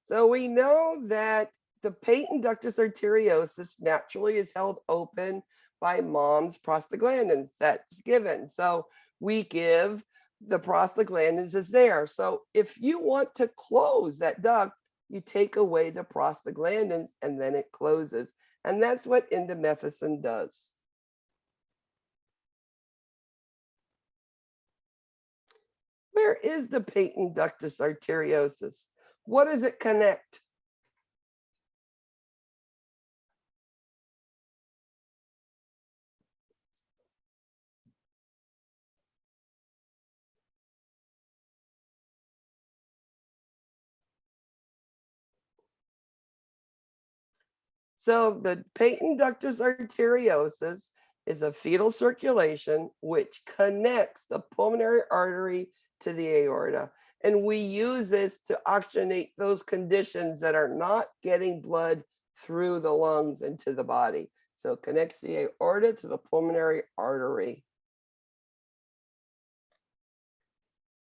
So we know that the patent ductus arteriosus naturally is held open by mom's prostaglandins. That's given. So we give the prostaglandins is there. So if you want to close that duct, you take away the prostaglandins and then it closes. And that's what indomethacin does. Where is the patent ductus arteriosus? What does it connect? So the patent ductus arteriosus is a fetal circulation which connects the pulmonary artery to the aorta. And we use this to oxygenate those conditions that are not getting blood through the lungs into the body. So it connects the aorta to the pulmonary artery.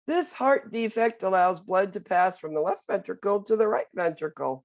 This heart defect allows blood to pass from the left ventricle to the right ventricle.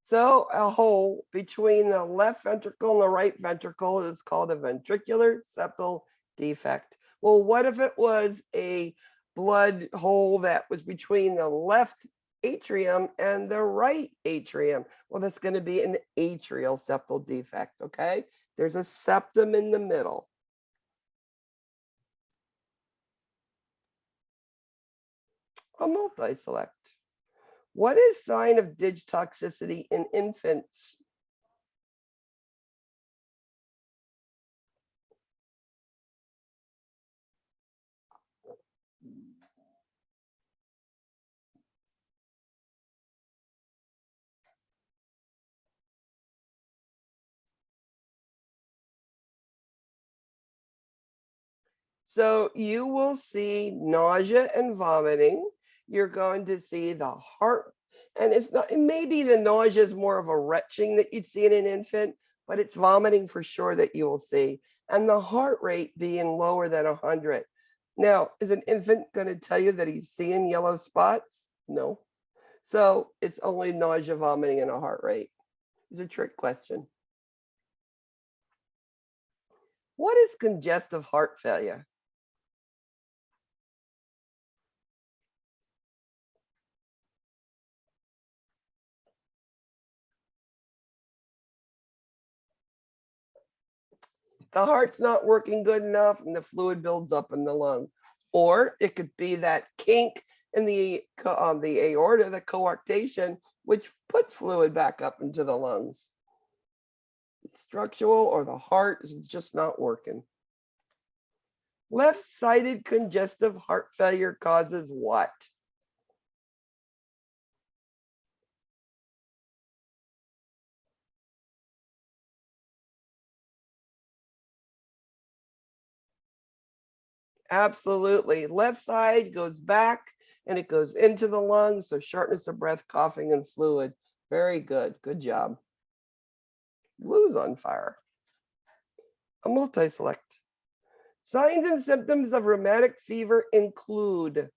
So a hole between the left ventricle and the right ventricle is called a ventricular septal defect. Well, what if it was a blood hole that was between the left atrium and the right atrium? Well, that's going to be an atrial septal defect, okay? There's a septum in the middle. A multi-select. What is sign of digitoxicity in infants? So you will see nausea and vomiting. You're going to see the heart, and it's not, maybe the nausea is more of a retching that you'd see in an infant, but it's vomiting for sure that you will see. And the heart rate being lower than 100. Now, is an infant going to tell you that he's seeing yellow spots? No. So it's only nausea, vomiting, and a heart rate. It's a trick question. What is congestive heart failure? The heart's not working good enough and the fluid builds up in the lung. Or it could be that kink in the aorta, the coarctation, which puts fluid back up into the lungs. It's structural, or the heart is just not working. Left-sided congestive heart failure causes what? Absolutely. Left side goes back and it goes into the lungs. So shortness of breath, coughing, and fluid. Very good. Good job. Blue's on fire. A multi-select. Signs and symptoms of rheumatic fever include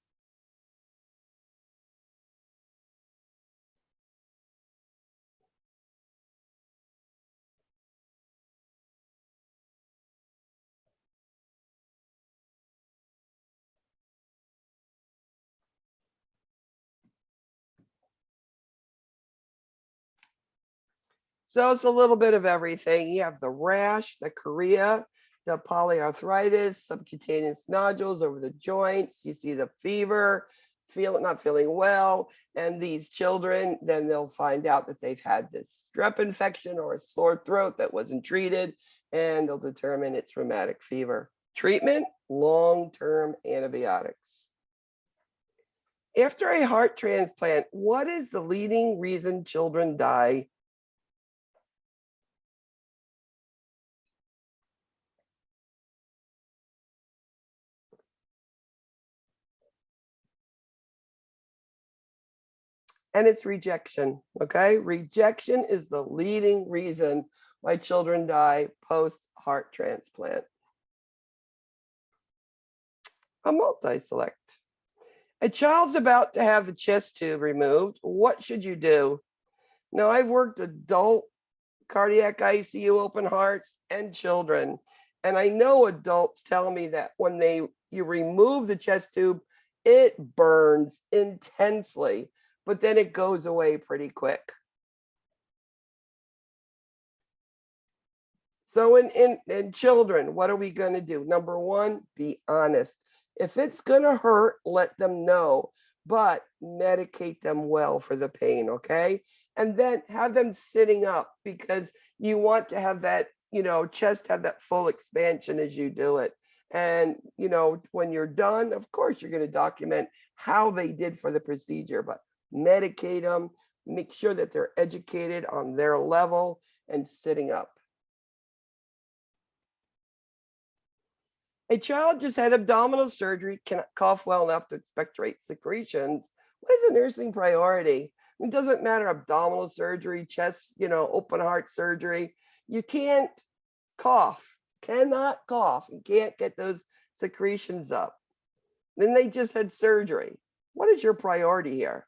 so it's a little bit of everything. You have the rash, the chorea, the polyarthritis, subcutaneous nodules over the joints. You see the fever, not feeling well. And these children, then they'll find out that they've had this strep infection or a sore throat that wasn't treated. and they'll determine it's rheumatic fever. Treatment, long-term antibiotics. After a heart transplant, what is the leading reason children die? And it's rejection, okay? Rejection is the leading reason why children die post-heart transplant. A multi-select. A child's about to have the chest tube removed. What should you do? Now, I've worked adult cardiac ICU open hearts and children, and I know adults tell me that when you remove the chest tube, it burns intensely, but then it goes away pretty quick. So in children, what are we going to do? Number one, be honest. If it's going to hurt, let them know, but medicate them well for the pain, okay? And then have them sitting up, because you want to have that, chest have that full expansion as you do it. And, when you're done, of course, you're going to document how they did for the procedure, but medicate them, make sure that they're educated on their level and sitting up. A child just had abdominal surgery, cannot cough well enough to expectorate secretions. What is a nursing priority? It doesn't matter, abdominal surgery, chest, open heart surgery. You can't cough, cannot cough, and can't get those secretions up. Then they just had surgery. What is your priority here?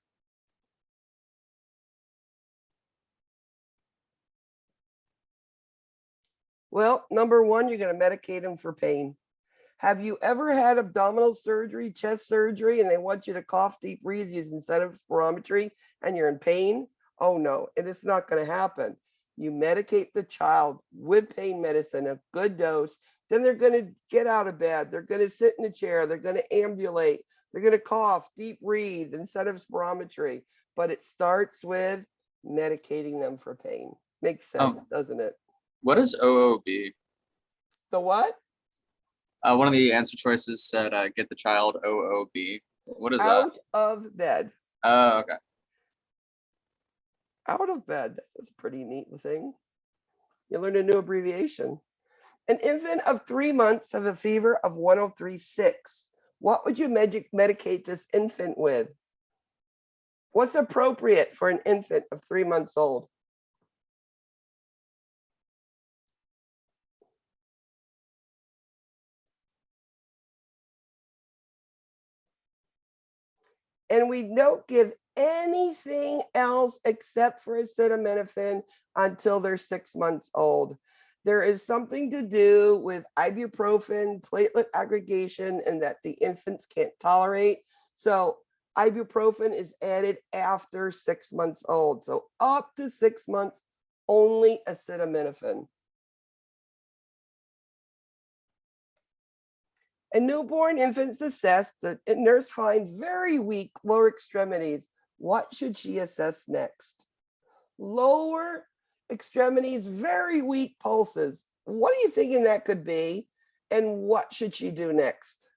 Well, number one, you're going to medicate them for pain. Have you ever had abdominal surgery, chest surgery, and they want you to cough, deep breathe using instead of spirometry, and you're in pain? Oh no, it is not going to happen. You medicate the child with pain medicine, a good dose, then they're going to get out of bed, they're going to sit in a chair, they're going to ambulate, they're going to cough, deep breathe instead of spirometry. But it starts with medicating them for pain. Makes sense, doesn't it? What is OOB? The what? One of the answer choices said get the child OOB. What is that? Out of bed. Oh, okay. Out of bed. That's a pretty neat thing. You learn a new abbreviation. An infant of 3 months have a fever of 103.6. What would you medicate this infant with? What's appropriate for an infant of 3 months old? And we don't give anything else except for acetaminophen until they're 6 months old. There is something to do with ibuprofen, platelet aggregation, and that the infants can't tolerate. So ibuprofen is added after 6 months old. So up to 6 months, only acetaminophen. A newborn infant's assessed, the nurse finds very weak lower extremities. What should she assess next? Lower extremities, very weak pulses. What are you thinking that could be? And what should she do next?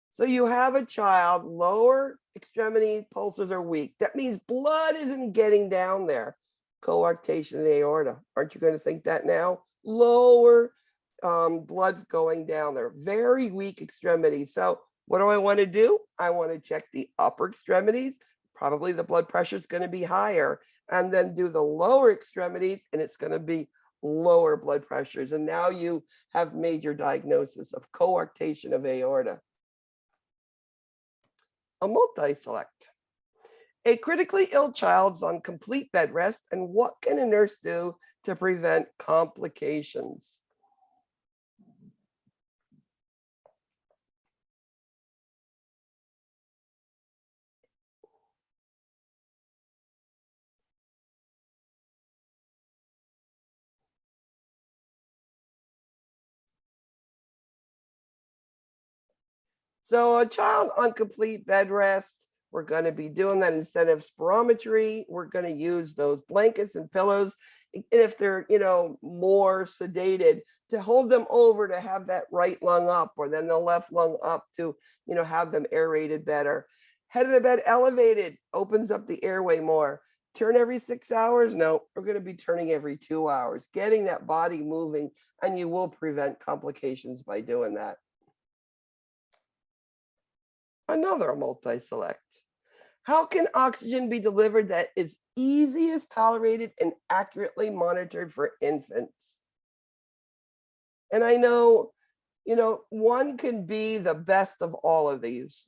So you have a child, lower extremity pulses are weak. That means blood isn't getting down there. Coarctation of the aorta. Aren't you going to think that now? Lower blood going down there. Very weak extremities. So what do I want to do? I want to check the upper extremities. Probably the blood pressure is going to be higher. And then do the lower extremities, and it's going to be lower blood pressures. And now you have major diagnosis of coarctation of aorta. A multi-select. A critically ill child's on complete bed rest, and what can a nurse do to prevent complications? So a child on complete bed rest, we're going to be doing that instead of spirometry. We're going to use those blankets and pillows. And if they're, more sedated, to hold them over to have that right lung up, or then the left lung up to, have them aerated better. Head of the bed elevated opens up the airway more. Turn every 6 hours? No, we're going to be turning every 2 hours, getting that body moving, and you will prevent complications by doing that. Another multi-select. How can oxygen be delivered that is easiest tolerated and accurately monitored for infants? And I know, one can be the best of all of these.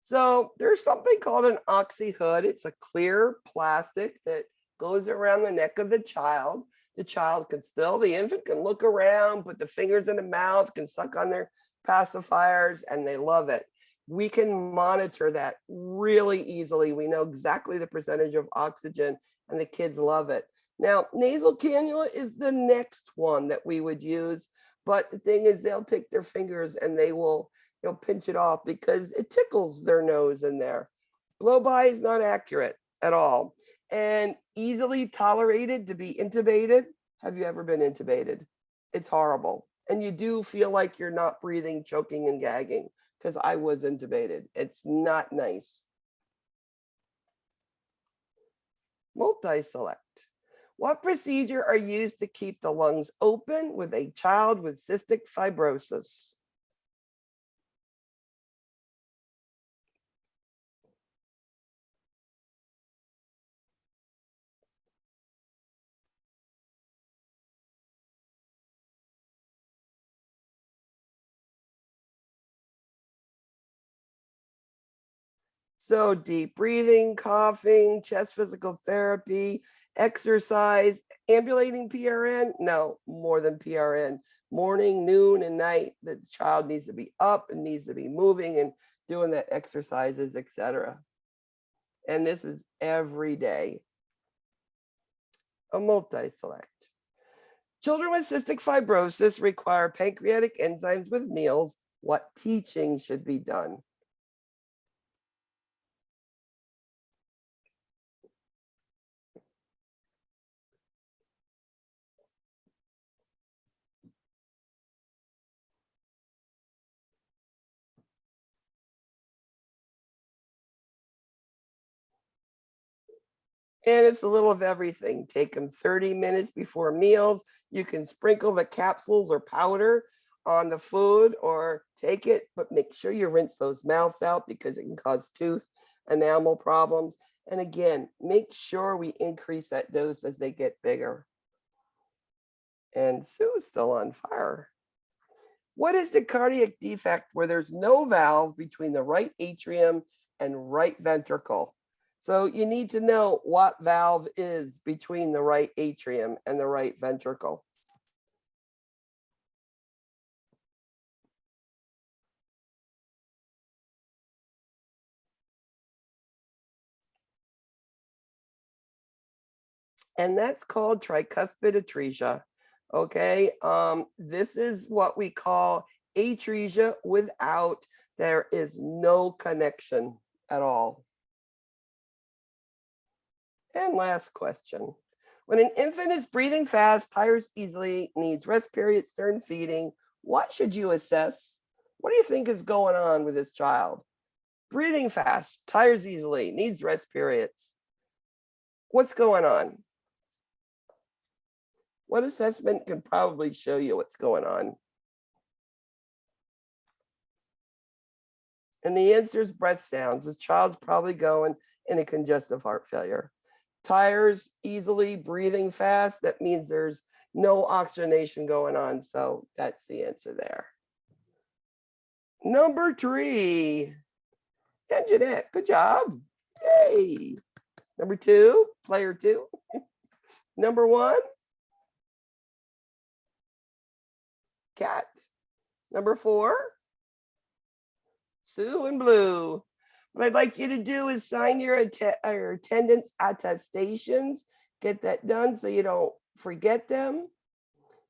So there's something called an oxy hood. It's a clear plastic that goes around the neck of the child. The infant can look around, put the fingers in the mouth, can suck on their pacifiers, and they love it. We can monitor that really easily. We know exactly the percentage of oxygen, and the kids love it. Now, nasal cannula is the next one that we would use, but the thing is they'll take their fingers and they will pinch it off because it tickles their nose in there. Blow by is not accurate at all, and easily tolerated to be intubated. Have you ever been intubated? It's horrible. And you do feel like you're not breathing, choking and gagging, because I was intubated. It's not nice. Multi-select. What procedure are used to keep the lungs open with a child with cystic fibrosis? So deep breathing, coughing, chest physical therapy, exercise, ambulating PRN? No, more than PRN. Morning, noon, and night. The child needs to be up and needs to be moving and doing that exercises, etc. And this is every day. A multi-select. Children with cystic fibrosis require pancreatic enzymes with meals. What teaching should be done? And it's a little of everything. Take them 30 minutes before meals. You can sprinkle the capsules or powder on the food or take it, but make sure you rinse those mouths out because it can cause tooth enamel problems. And again, make sure we increase that dose as they get bigger. And Sue's still on fire. What is the cardiac defect where there's no valve between the right atrium and right ventricle? So you need to know what valve is between the right atrium and the right ventricle. And that's called tricuspid atresia. Okay, this is what we call atresia without, there is no connection at all. And last question. When an infant is breathing fast, tires easily, needs respiratory stern feeding, what should you assess? What do you think is going on with this child? Breathing fast, tires easily, needs respiratory. What's going on? What assessment can probably show you what's going on? And the answer is breath sounds. This child's probably going in a congestive heart failure. Tires easily, breathing fast, that means there's no oxygenation going on. So that's the answer there. Number 3. And Jeanette, good job. Yay. Number 2, player 2. Number 1, Cat. Number 4, Sue in blue. What I'd like you to do is sign your attendance attestations. Get that done so you don't forget them.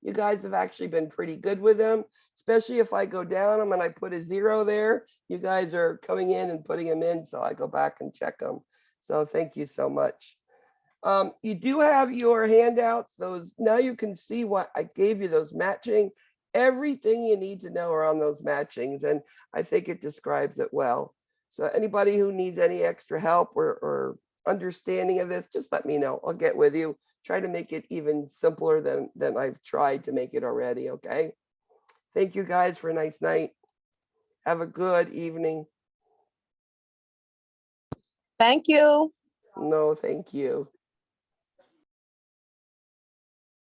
You guys have actually been pretty good with them, especially if I go down them and I put a 0 there. You guys are coming in and putting them in, so I go back and check them. So thank you so much. You do have your handouts. Those now you can see what I gave you, those matching. Everything you need to know are on those matchings, and I think it describes it well. So anybody who needs any extra help or understanding of this, just let me know. I'll get with you. Try to make it even simpler than I've tried to make it already, okay? Thank you guys for a nice night. Have a good evening. Thank you. No, thank you.